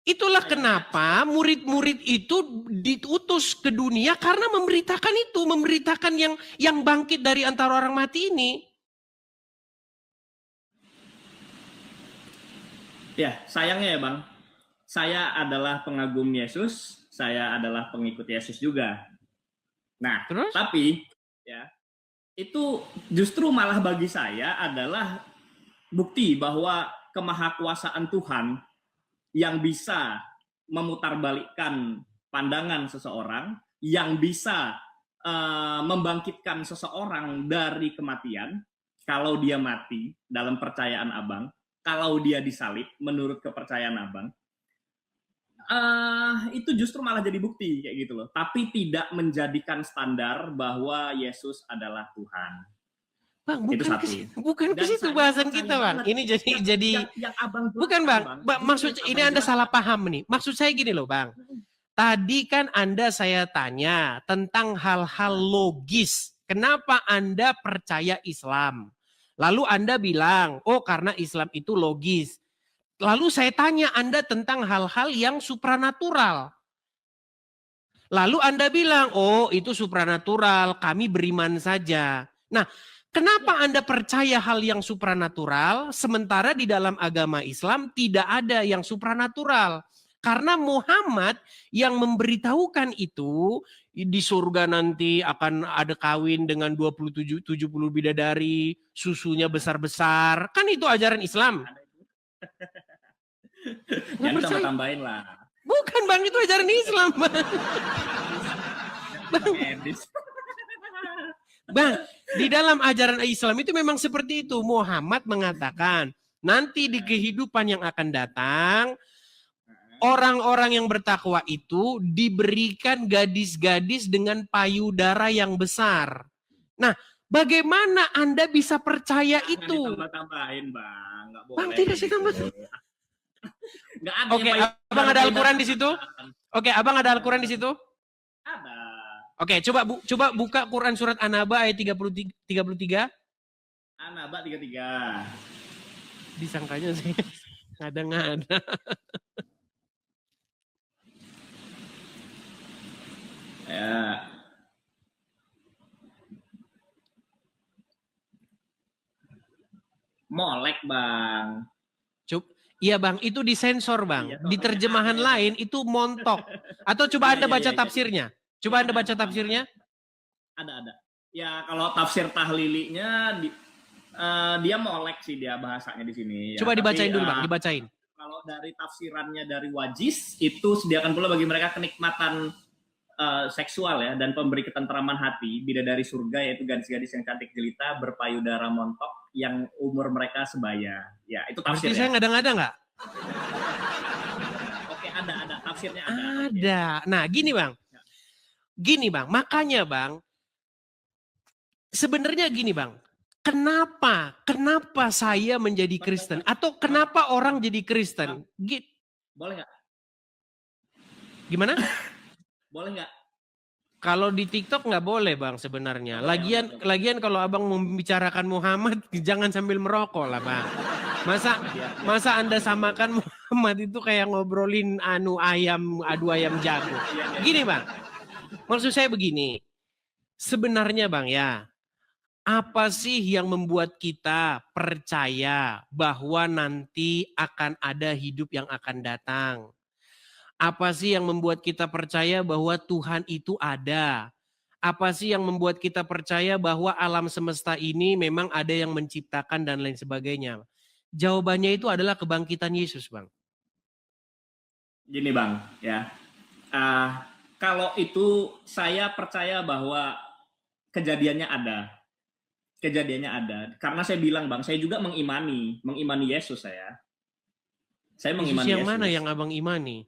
Itulah kenapa murid-murid itu diutus ke dunia karena memberitakan yang bangkit dari antara orang mati ini. Ya, sayangnya ya Bang, saya adalah pengagum Yesus, saya adalah pengikut Yesus juga. Nah, terus? Tapi ya itu justru malah bagi saya adalah bukti bahwa kemahakuasaan Tuhan yang bisa memutarbalikkan pandangan seseorang, yang bisa membangkitkan seseorang dari kematian, kalau dia mati dalam percayaan Abang, kalau dia disalib menurut kepercayaan Abang, itu justru malah jadi bukti kayak gitu loh. Tapi tidak menjadikan standar bahwa Yesus adalah Tuhan. Bang, bukan ke Dan situ bahasan kita, Bang. Ini jadi yang Abang bukan, Bang. Maksud ini Anda salah paham nih. Maksud saya gini loh, Bang. Tadi kan saya tanya tentang hal-hal logis. Kenapa Anda percaya Islam? Lalu Anda bilang, oh karena Islam itu logis. Lalu saya tanya Anda tentang hal-hal yang supranatural. Lalu Anda bilang, oh itu supranatural, kami beriman saja. Nah, kenapa Anda percaya hal yang supranatural, sementara di dalam agama Islam tidak ada yang supranatural? Karena Muhammad yang memberitahukan itu, di surga nanti akan ada kawin dengan 70 bidadari, susunya besar-besar. Kan itu ajaran Islam. Jangan tambah-tambahin lah. Bukan Bang, itu ajaran Islam. Bang, di dalam ajaran Islam itu memang seperti itu. Muhammad mengatakan, nanti di kehidupan yang akan datang, orang-orang yang bertakwa itu diberikan gadis-gadis dengan payudara yang besar. Nah, bagaimana Anda bisa percaya itu? Tambah-tambahin, Bang. Nggak boleh. Bang, tidak sih tambah. Oke, Abang ada Al-Quran di situ? Oke, Abang ada Al-Quran di situ? Ada. Oke, coba buka Quran surat An-Naba ayat 33. An-Naba 33. Disangkanya sih nggak ada. Ya. Molek, Bang. Iya Bang, itu disensor Bang. Di terjemahan lain itu montok. Atau coba Anda baca tafsirnya. Coba Anda baca tafsirnya. Ada. Ya kalau tafsir tahlilinya dia molek sih dia bahasanya di sini. Coba ya. dibacain Tapi, dulu Bang, dibacain. Kalau dari tafsirannya dari Wajiz, itu sediakan pula bagi mereka kenikmatan seksual ya dan pemberi ketenteraman hati bidadari surga, yaitu gadis-gadis yang cantik jelita berpayudara montok yang umur mereka sebaya. Ya itu tafsirnya. Berarti saya ngada-ngada nggak? Oke, ada tafsirnya ada. Nah gini bang, makanya bang, sebenarnya gini bang, Kenapa saya menjadi Kristen? Atau kenapa orang jadi Kristen? Boleh nggak? Gimana? Boleh nggak? Kalau di TikTok nggak boleh Bang sebenarnya. Lagian kalau Abang membicarakan Muhammad jangan sambil merokok lah Bang. Masa Anda samakan Muhammad itu kayak ngobrolin adu ayam jago. Gini Bang. Maksud saya begini. Sebenarnya Bang ya, apa sih yang membuat kita percaya bahwa nanti akan ada hidup yang akan datang? Apa sih yang membuat kita percaya bahwa Tuhan itu ada? Apa sih yang membuat kita percaya bahwa alam semesta ini memang ada yang menciptakan dan lain sebagainya? Jawabannya itu adalah kebangkitan Yesus, Bang. Gini Bang, ya. Kalau itu saya percaya bahwa kejadiannya ada. Kejadiannya ada. Karena saya bilang Bang, saya juga mengimani Yesus saya. Saya mengimani Yesus yang Yesus. mana yang Abang imani?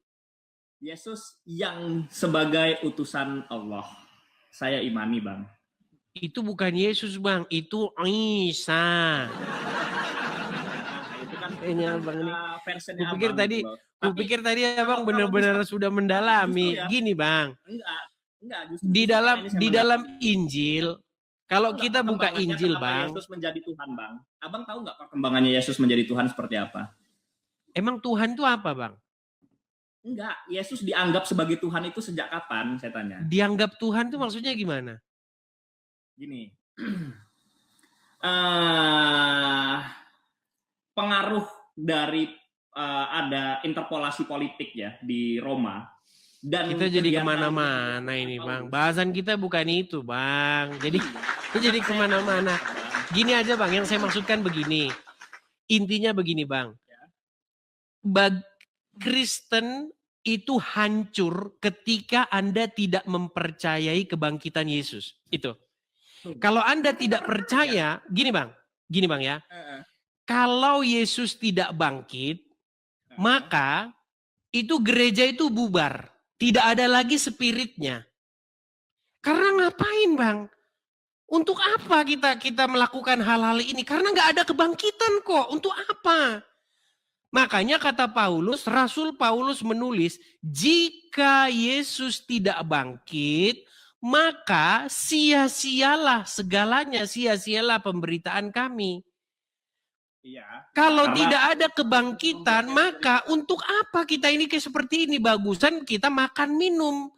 Yesus yang sebagai utusan Allah. Saya imani Bang. Itu bukan Yesus Bang, itu Isa. Itu kan Abang ini. versionnya Kupikir Abang tadi, gitu loh. kupikir tadi Abang kalau benar-benar sudah mendalami. Justru ya. Gini Bang, Enggak, justru di ini saya dalam menanggapi. Injil, kalau Tahu kita nggak buka perkembangannya Injil kenapa Bang, Yesus menjadi Tuhan Bang. Abang tahu nggak perkembangannya Yesus menjadi Tuhan seperti apa? emang Tuhan itu apa Bang? Enggak, Yesus dianggap sebagai Tuhan itu sejak kapan, saya tanya. Dianggap Tuhan itu maksudnya gimana? Gini, pengaruh dari ada interpolasi politik ya di Roma. Dan Kita jadi kegiatan- kemana-mana ini Bang. Bahasan kita bukan itu Bang. Jadi kita jadi kemana-mana. Gini aja Bang, yang saya maksudkan begini. Intinya begini Bang. Kristen itu hancur ketika Anda tidak mempercayai kebangkitan Yesus. Itu. Kalau Anda tidak percaya, gini Bang ya. Kalau Yesus tidak bangkit, maka itu gereja itu bubar. Tidak ada lagi spiritnya. Karena ngapain Bang? Untuk apa kita melakukan hal-hal ini? Karena nggak ada kebangkitan kok. Untuk apa? Makanya kata Paulus, Rasul Paulus menulis, jika Yesus tidak bangkit, maka sia-sialah segalanya, sia-sialah pemberitaan kami. Iya. Kalau Karena- tidak ada kebangkitan, maka untuk apa kita ini kayak seperti ini? Bagusan kita makan minum,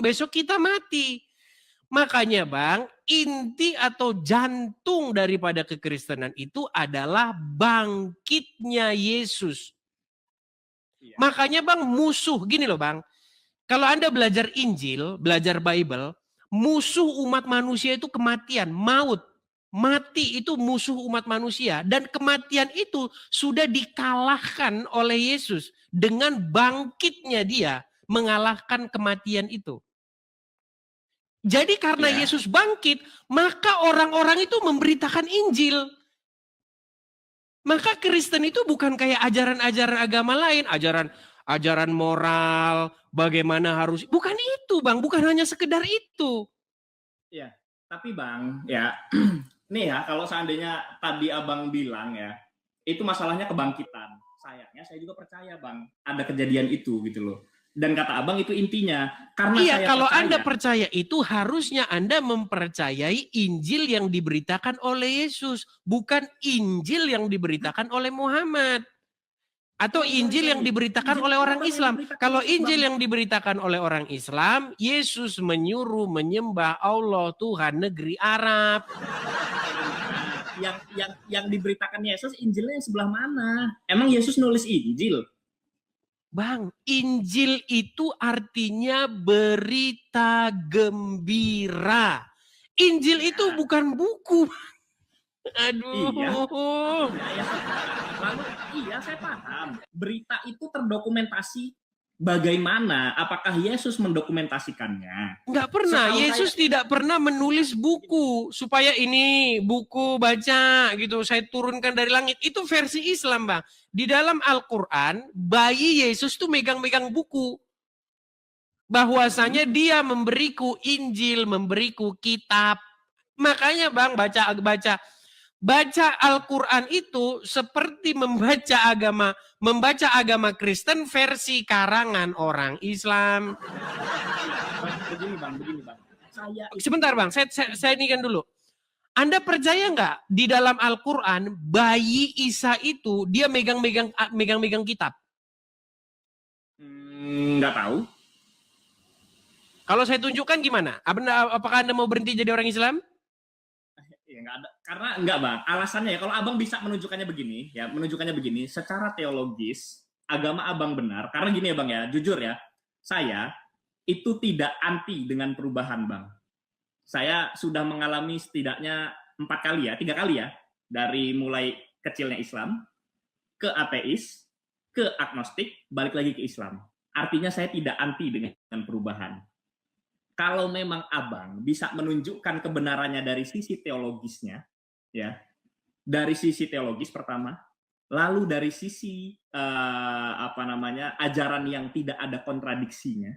besok kita mati. Makanya Bang, inti atau jantung daripada kekristenan itu adalah bangkitnya Yesus. Iya. Makanya Bang, musuh, gini loh Bang. Kalau Anda belajar Injil, belajar Bible, musuh umat manusia itu kematian, maut. Mati itu musuh umat manusia. Dan kematian itu sudah dikalahkan oleh Yesus. Dengan bangkitnya dia mengalahkan kematian itu. Jadi karena Ya. Yesus bangkit, maka orang-orang itu memberitakan Injil. Maka Kristen itu bukan kayak ajaran-ajaran agama lain, ajaran moral, bagaimana harus, bukan itu Bang, bukan hanya sekedar itu. Iya, tapi Bang, ya, nih ya, kalau seandainya tadi Abang bilang ya, itu masalahnya kebangkitan. Sayangnya saya juga percaya Bang, ada kejadian itu gitu loh. Dan kata Abang itu intinya. Karena Iya, saya kalau percaya, Anda percaya itu harusnya Anda mempercayai Injil yang diberitakan oleh Yesus, bukan Injil yang diberitakan oleh Muhammad. Atau Injil yang diberitakan oleh orang Islam. Kalau Injil yang diberitakan oleh orang Islam, Yesus menyuruh menyembah Allah Tuhan negeri Arab. yang diberitakan Yesus, Injilnya yang sebelah mana? Emang Yesus nulis Injil? Bang, Injil itu artinya berita gembira. Injil itu bukan buku. Aduh. Iya. Lalu iya saya paham. Berita itu terdokumentasi bagaimana? Apakah Yesus mendokumentasikannya? Enggak pernah. Setahu Yesus tidak pernah menulis buku supaya ini buku baca gitu. Saya turunkan dari langit. Itu versi Islam, Bang. Di dalam Al-Quran, bayi Yesus tuh megang-megang buku. Bahwasanya dia memberiku Injil, memberiku kitab. Makanya Bang, baca Al-Quran itu seperti membaca agama Kristen versi karangan orang Islam. Begini bang. Sebentar Bang, saya ini kan dulu. Anda percaya nggak di dalam Al-Quran bayi Isa itu dia megang kitab? Nggak tahu. Kalau saya tunjukkan gimana? Apakah Anda mau berhenti jadi orang Islam? Ya, nggak ada. Karena enggak bang. Alasannya ya kalau abang bisa menunjukkannya begini, secara teologis agama abang benar. Karena gini ya bang ya, jujur ya, saya itu tidak anti dengan perubahan bang. Saya sudah mengalami setidaknya 3 kali ya, dari mulai kecilnya Islam, ke ateis, ke agnostik, balik lagi ke Islam. Artinya saya tidak anti dengan perubahan. Kalau memang abang bisa menunjukkan kebenarannya dari sisi teologisnya, ya, dari sisi teologis pertama, lalu dari sisi ajaran yang tidak ada kontradiksinya,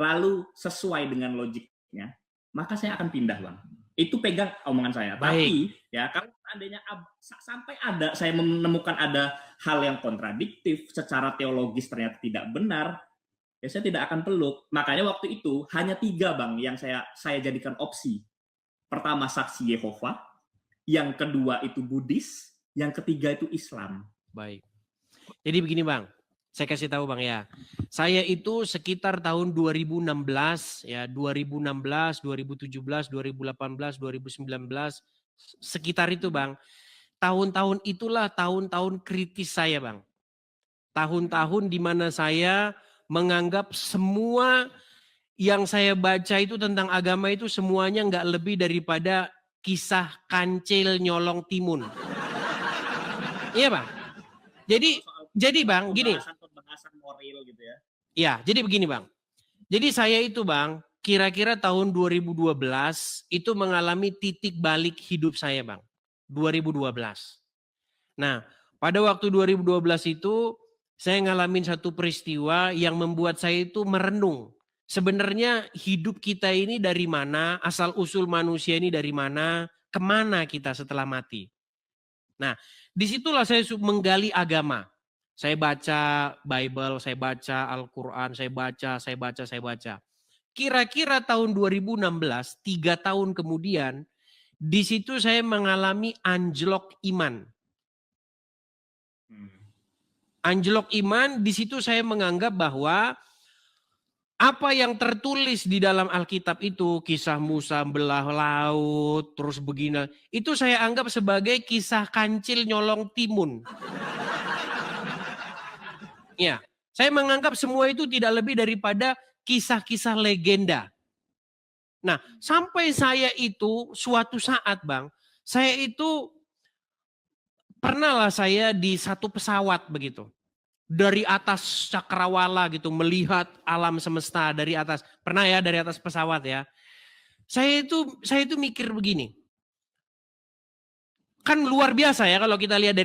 lalu sesuai dengan logiknya, maka saya akan pindah bang. Itu pegang omongan saya. Baik. Tapi ya kalau seandainya sampai saya menemukan ada hal yang kontradiktif secara teologis ternyata tidak benar, ya saya tidak akan peluk. Makanya waktu itu hanya 3 bang yang saya jadikan opsi. Pertama saksi Yehova, yang kedua itu Buddhis, yang ketiga itu Islam. Baik. Jadi begini bang, saya kasih tahu bang ya. Saya itu sekitar tahun 2016, ya 2016, 2017, 2018, 2019, sekitar itu bang. Tahun-tahun itulah tahun-tahun kritis saya bang. Tahun-tahun di mana saya menganggap semua yang saya baca itu tentang agama itu semuanya nggak lebih daripada kisah kancil nyolong timun. Iya bang. Jadi bang, gini. Pembahasan moral gitu ya. Ya, jadi begini bang. Jadi saya itu bang, kira-kira tahun 2012 itu mengalami titik balik hidup saya bang. 2012. Nah, pada waktu 2012 itu saya ngalamin satu peristiwa yang membuat saya itu merenung. Sebenarnya hidup kita ini dari mana, asal usul manusia ini dari mana, kemana kita setelah mati. Nah, disitulah saya menggali agama. Saya baca Bible, saya baca Al-Quran, saya baca. Kira-kira tahun 2016, 3 tahun kemudian, di situ saya mengalami anjlok iman. Anjlok iman, di situ saya menganggap bahwa apa yang tertulis di dalam Alkitab itu, kisah Musa belah laut, terus begini, itu saya anggap sebagai kisah kancil nyolong timun. Ya, saya menganggap semua itu tidak lebih daripada kisah-kisah legenda. Nah, sampai saya itu suatu saat bang, saya itu pernahlah saya di satu pesawat begitu. Dari atas cakrawala gitu, melihat alam semesta dari atas. Pernah ya dari atas pesawat ya. Saya itu mikir begini. Kan luar biasa ya kalau kita lihat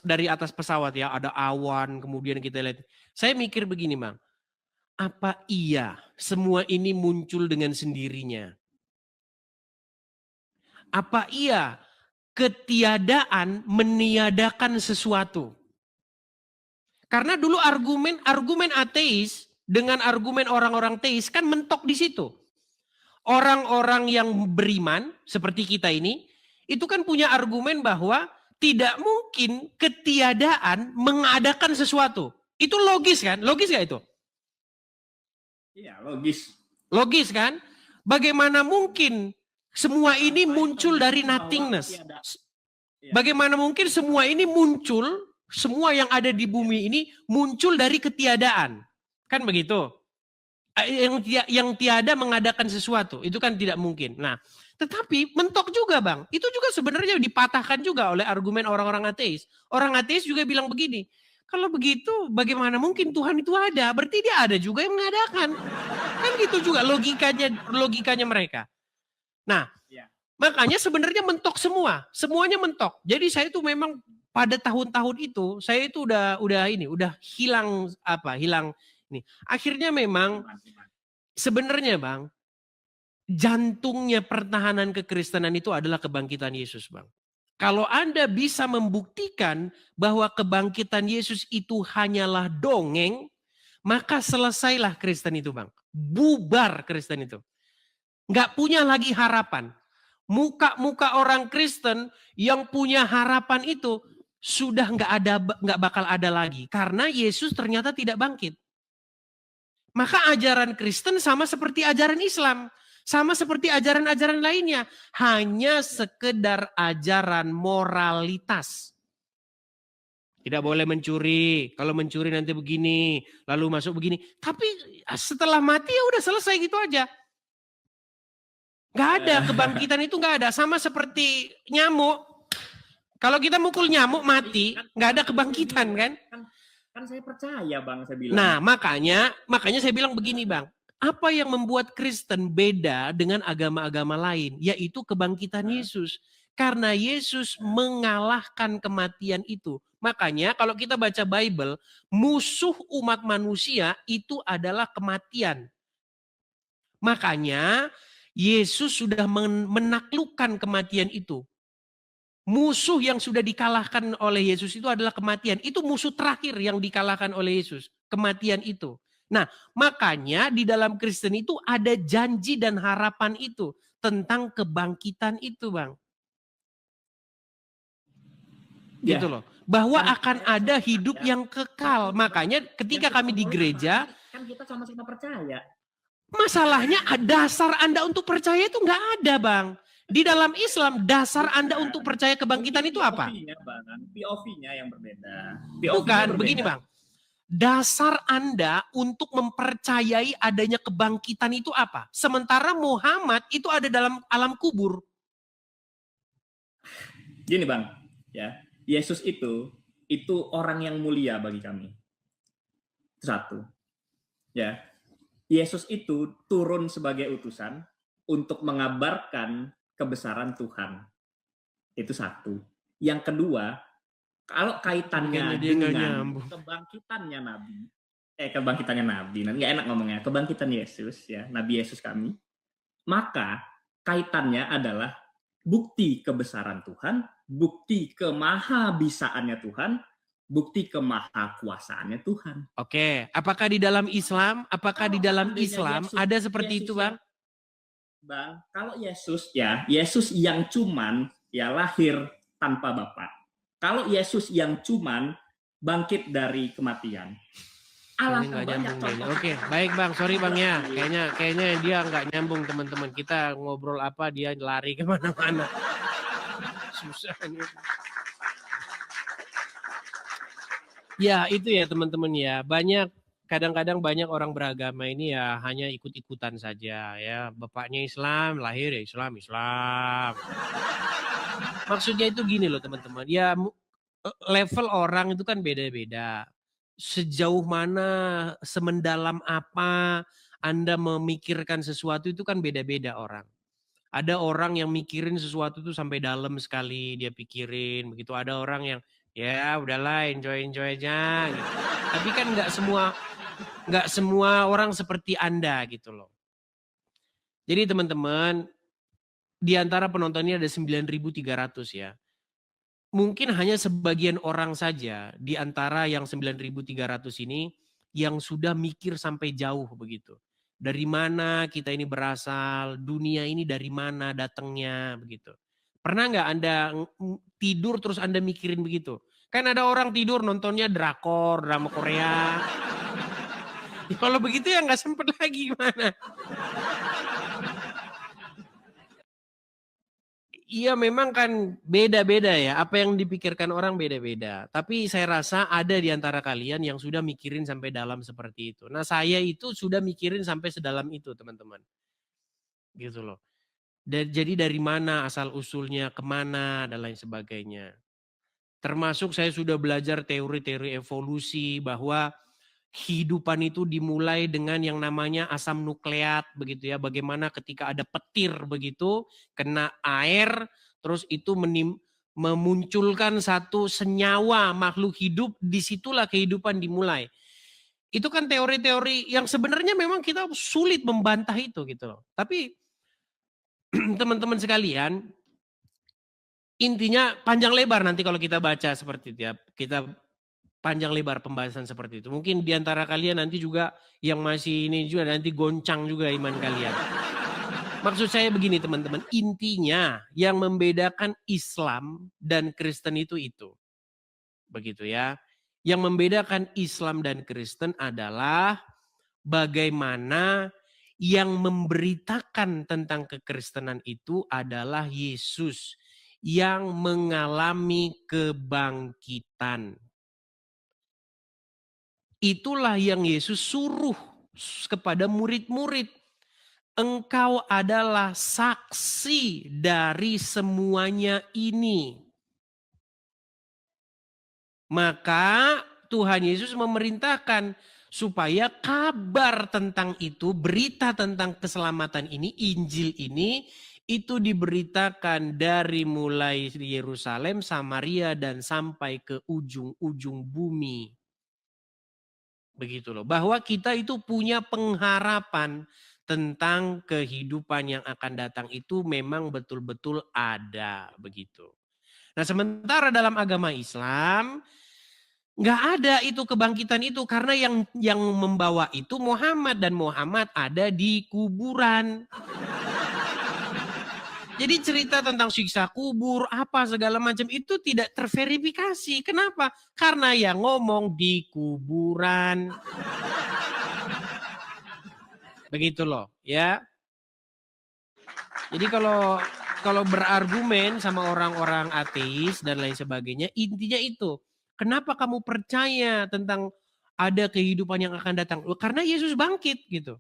dari atas pesawat ya, ada awan, kemudian kita lihat. Saya mikir begini, Bang. Apa iya semua ini muncul dengan sendirinya? Apa iya ketiadaan meniadakan sesuatu? Karena dulu argumen ateis dengan argumen orang-orang teis kan mentok di situ. Orang-orang yang beriman seperti kita ini, itu kan punya argumen bahwa tidak mungkin ketiadaan mengadakan sesuatu. Itu logis kan? Logis gak itu? Iya, logis. Logis kan? Bagaimana mungkin semua ini muncul dari nothingness? Bagaimana mungkin semua ini muncul, semua yang ada di bumi ini muncul dari ketiadaan? Kan begitu? Yang tiada mengadakan sesuatu, itu kan tidak mungkin. Nah, tetapi mentok juga Bang. Itu juga sebenarnya dipatahkan juga oleh argumen orang-orang ateis. Orang ateis juga bilang begini, kalau begitu bagaimana mungkin Tuhan itu ada? Berarti dia ada juga yang mengadakan. Kan gitu juga logikanya mereka. Nah, makanya sebenarnya mentok semua. Semuanya mentok. Jadi saya itu memang pada tahun-tahun itu, saya itu udah hilang ini. Akhirnya memang sebenarnya Bang, jantungnya pertahanan kekristenan itu adalah kebangkitan Yesus, Bang. Kalau Anda bisa membuktikan bahwa kebangkitan Yesus itu hanyalah dongeng, maka selesailah Kristen itu, Bang. Bubar Kristen itu. Nggak punya lagi harapan. Muka-muka orang Kristen yang punya harapan itu sudah nggak bakal ada lagi. Karena Yesus ternyata tidak bangkit. Maka ajaran Kristen sama seperti ajaran Islam. Sama seperti ajaran-ajaran lainnya. Hanya sekedar ajaran moralitas. Tidak boleh mencuri. Kalau mencuri nanti begini. Lalu masuk begini. Tapi setelah mati ya udah selesai gitu aja. Gak ada kebangkitan itu gak ada. Sama seperti nyamuk. Kalau kita mukul nyamuk mati. Gak ada kebangkitan kan. Kan saya percaya Bang, saya bilang. Nah makanya saya bilang begini Bang. Apa yang membuat Kristen beda dengan agama-agama lain? Yaitu kebangkitan Yesus. Karena Yesus mengalahkan kematian itu. Makanya kalau kita baca Bible, musuh umat manusia itu adalah kematian. Makanya Yesus sudah menaklukkan kematian itu. Musuh yang sudah dikalahkan oleh Yesus itu adalah kematian. Itu musuh terakhir yang dikalahkan oleh Yesus. Kematian itu. Nah, makanya di dalam Kristen itu ada janji dan harapan itu tentang kebangkitan itu, Bang. Gitu loh. Bahwa akan ada hidup yang kekal. Makanya ketika kami di gereja, kan kita sama-sama percaya. Masalahnya dasar Anda untuk percaya itu nggak ada, Bang. Di dalam Islam, dasar Anda untuk percaya kebangkitan itu apa? POV-nya yang berbeda. Bukan, begini Bang. Dasar Anda untuk mempercayai adanya kebangkitan itu apa? Sementara Muhammad itu ada dalam alam kubur. Gini Bang, ya, Yesus itu orang yang mulia bagi kami. Itu satu. Ya. Yesus itu turun sebagai utusan untuk mengabarkan kebesaran Tuhan. Itu satu. Yang kedua, kalau kaitannya dengan kebangkitannya Nabi, nggak enak ngomongnya, kebangkitan Yesus, ya, Nabi Yesus kami, maka kaitannya adalah bukti kebesaran Tuhan, bukti kemahabisaannya Tuhan, bukti kemahakuasaannya Tuhan. Oke, apakah di dalam Islam, ada seperti itu, Bang? Bang, kalau Yesus yang cuman ya lahir tanpa Bapa. Kalau Yesus yang cuman bangkit dari kematian. Alangkah banyaknya. Oke, baik Bang, sorry Bang ya. Kayaknya dia nggak nyambung teman-teman. Kita ngobrol apa dia lari kemana-mana. Susah nih. Ya itu ya teman-teman ya, kadang-kadang banyak orang beragama ini ya hanya ikut-ikutan saja ya. Bapaknya Islam, lahir ya Islam. Maksudnya itu gini loh teman-teman, ya level orang itu kan beda-beda. Sejauh mana, semendalam apa Anda memikirkan sesuatu itu kan beda-beda orang. Ada orang yang mikirin sesuatu itu sampai dalam sekali dia pikirin, begitu ada orang yang ya udahlah enjoy aja gitu. Tapi kan nggak semua orang seperti Anda gitu loh. Jadi teman-teman, di antara penontonnya ada 9.300 ya. Mungkin hanya sebagian orang saja di antara yang 9.300 ini yang sudah mikir sampai jauh begitu. Dari mana kita ini berasal, dunia ini dari mana datangnya begitu. Pernah nggak Anda tidur terus Anda mikirin begitu? Kan ada orang tidur nontonnya drama Korea. Kalau begitu ya nggak sempet lagi gimana? Iya memang kan beda-beda ya. Apa yang dipikirkan orang beda-beda. Tapi saya rasa ada di antara kalian yang sudah mikirin sampai dalam seperti itu. Nah saya itu sudah mikirin sampai sedalam itu teman-teman. Gitu loh. Jadi dari mana asal usulnya, kemana dan lain sebagainya. Termasuk saya sudah belajar teori-teori evolusi bahwa kehidupan itu dimulai dengan yang namanya asam nukleat begitu ya. Bagaimana ketika ada petir begitu, kena air, terus itu memunculkan satu senyawa makhluk hidup, disitulah kehidupan dimulai. Itu kan teori-teori yang sebenarnya memang kita sulit membantah itu gitu loh. Tapi teman-teman sekalian, intinya panjang lebar nanti kalau kita baca seperti itu ya. Kita panjang lebar pembahasan seperti itu. Mungkin di antara kalian nanti juga yang masih ini juga nanti goncang juga iman kalian. Maksud saya begini teman-teman, intinya yang membedakan Islam dan Kristen itu. Begitu ya. Yang membedakan Islam dan Kristen adalah bagaimana yang memberitakan tentang kekristenan itu adalah Yesus yang mengalami kebangkitan. Itulah yang Yesus suruh kepada murid-murid. Engkau adalah saksi dari semuanya ini. Maka Tuhan Yesus memerintahkan supaya kabar tentang itu, berita tentang keselamatan ini, Injil ini, itu diberitakan dari mulai Yerusalem, Samaria, dan sampai ke ujung-ujung bumi. Begitu loh, bahwa kita itu punya pengharapan tentang kehidupan yang akan datang itu memang betul-betul ada begitu. Nah sementara dalam agama Islam nggak ada itu kebangkitan itu karena yang membawa itu Muhammad dan Muhammad ada di kuburan. Jadi cerita tentang siksa kubur, apa segala macam itu tidak terverifikasi. Kenapa? Karena yang ngomong di kuburan. Begitu loh, ya. Jadi kalau berargumen sama orang-orang ateis dan lain sebagainya, intinya itu. Kenapa kamu percaya tentang ada kehidupan yang akan datang? Karena Yesus bangkit gitu.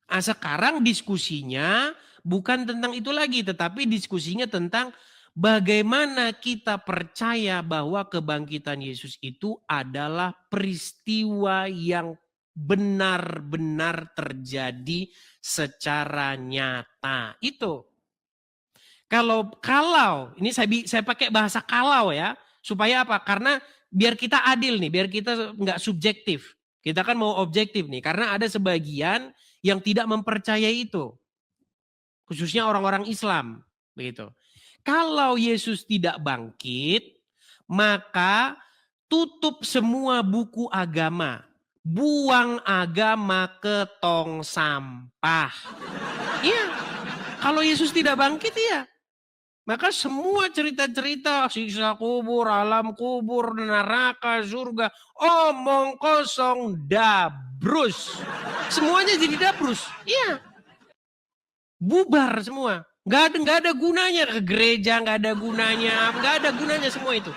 Nah, sekarang diskusinya bukan tentang itu lagi, tetapi diskusinya tentang bagaimana kita percaya bahwa kebangkitan Yesus itu adalah peristiwa yang benar-benar terjadi secara nyata. Itu. Kalau ini saya pakai bahasa kalau ya, supaya apa? Karena biar kita adil nih, biar kita nggak subjektif. Kita kan mau objektif nih, karena ada sebagian yang tidak mempercayai itu. Khususnya orang-orang Islam. Begitu. Kalau Yesus tidak bangkit, maka tutup semua buku agama. Buang agama ke tong sampah. Iya. Kalau Yesus tidak bangkit ya. Maka semua cerita-cerita siksa kubur, alam kubur, neraka, surga, omong kosong, dabrus. Semuanya jadi dabrus. Iya. Bubar semua. Nggak ada gunanya ke gereja, nggak ada gunanya semua itu.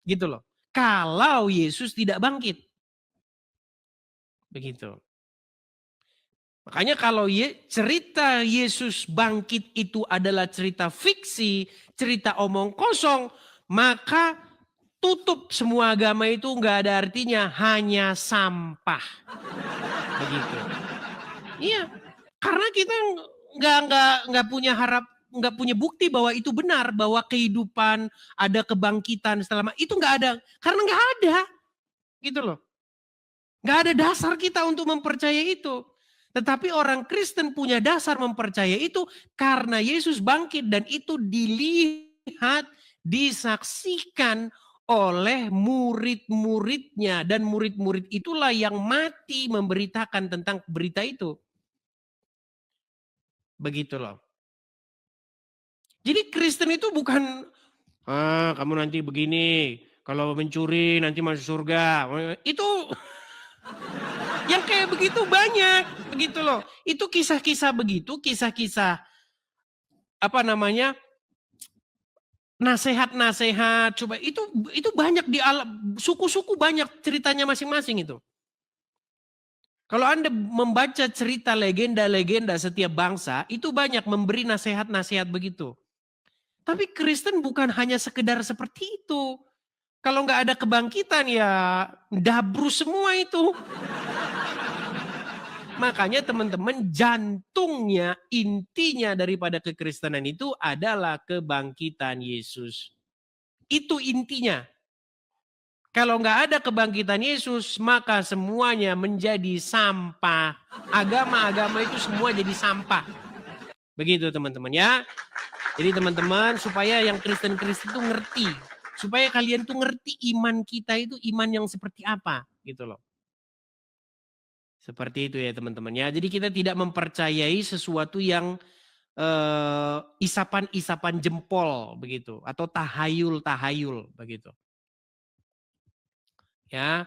Gitu loh. Kalau Yesus tidak bangkit. Begitu. Makanya kalau cerita Yesus bangkit itu adalah cerita fiksi, cerita omong kosong, maka tutup semua agama itu nggak ada artinya, hanya sampah. Begitu. Iya, karena kita nggak punya bukti bahwa itu benar, bahwa kehidupan ada kebangkitan setelah itu nggak ada, karena nggak ada, gitu loh. Nggak ada dasar kita untuk mempercayai itu. Tetapi orang Kristen punya dasar mempercayai itu karena Yesus bangkit dan itu dilihat, disaksikan oleh murid-muridnya. Dan murid-murid itulah yang mati memberitakan tentang berita itu. Begitu loh. Jadi Kristen itu bukan, kamu nanti begini, kalau mencuri nanti masuk surga. Itu... Yang kayak begitu banyak, begitu loh. Itu kisah-kisah begitu, kisah-kisah nasihat-nasihat. Coba itu banyak di alam, suku-suku banyak ceritanya masing-masing itu. Kalau Anda membaca cerita legenda-legenda setiap bangsa, itu banyak memberi nasihat-nasihat begitu. Tapi Kristen bukan hanya sekedar seperti itu. Kalau nggak ada kebangkitan ya dabrus semua itu. Makanya teman-teman jantungnya, intinya daripada kekristenan itu adalah kebangkitan Yesus. Itu intinya. Kalau nggak ada kebangkitan Yesus maka semuanya menjadi sampah. Agama-agama itu semua jadi sampah. Begitu teman-teman ya. Jadi teman-teman supaya yang Kristen-Kristen itu ngerti. Supaya kalian tuh ngerti iman kita itu iman yang seperti apa gitu loh. Seperti itu ya teman-teman ya. Jadi kita tidak mempercayai sesuatu yang isapan-isapan jempol begitu atau tahayul-tahayul begitu. Ya.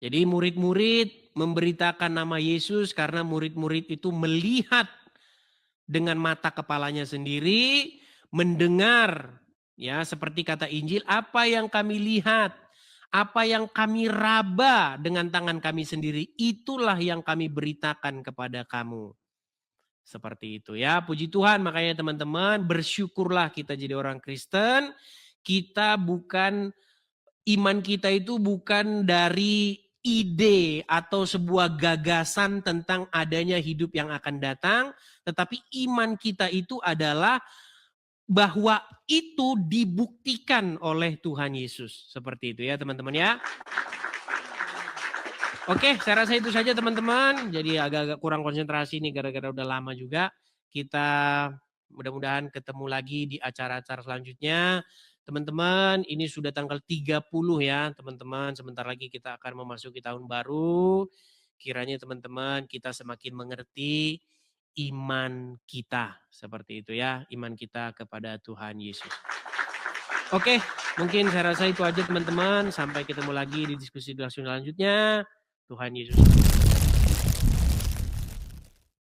Jadi murid-murid memberitakan nama Yesus karena murid-murid itu melihat dengan mata kepalanya sendiri, mendengar ya seperti kata Injil, apa yang kami lihat, apa yang kami raba dengan tangan kami sendiri, itulah yang kami beritakan kepada kamu. Seperti itu ya, puji Tuhan. Makanya teman-teman bersyukurlah kita jadi orang Kristen. Kita bukan, iman kita itu bukan dari ide atau sebuah gagasan tentang adanya hidup yang akan datang. Tetapi iman kita itu adalah bahwa itu dibuktikan oleh Tuhan Yesus. Seperti itu ya teman-teman ya. Oke, saya rasa itu saja teman-teman. Jadi agak-agak kurang konsentrasi nih gara-gara udah lama juga. Kita mudah-mudahan ketemu lagi di acara-acara selanjutnya. Teman-teman, ini sudah tanggal 30 ya teman-teman. Sebentar lagi kita akan memasuki tahun baru. Kiranya teman-teman kita semakin mengerti iman kita. Seperti itu ya, iman kita kepada Tuhan Yesus. Oke, mungkin saya rasa itu aja teman-teman. Sampai ketemu lagi di diskusi selanjutnya. Tuhan Yesus.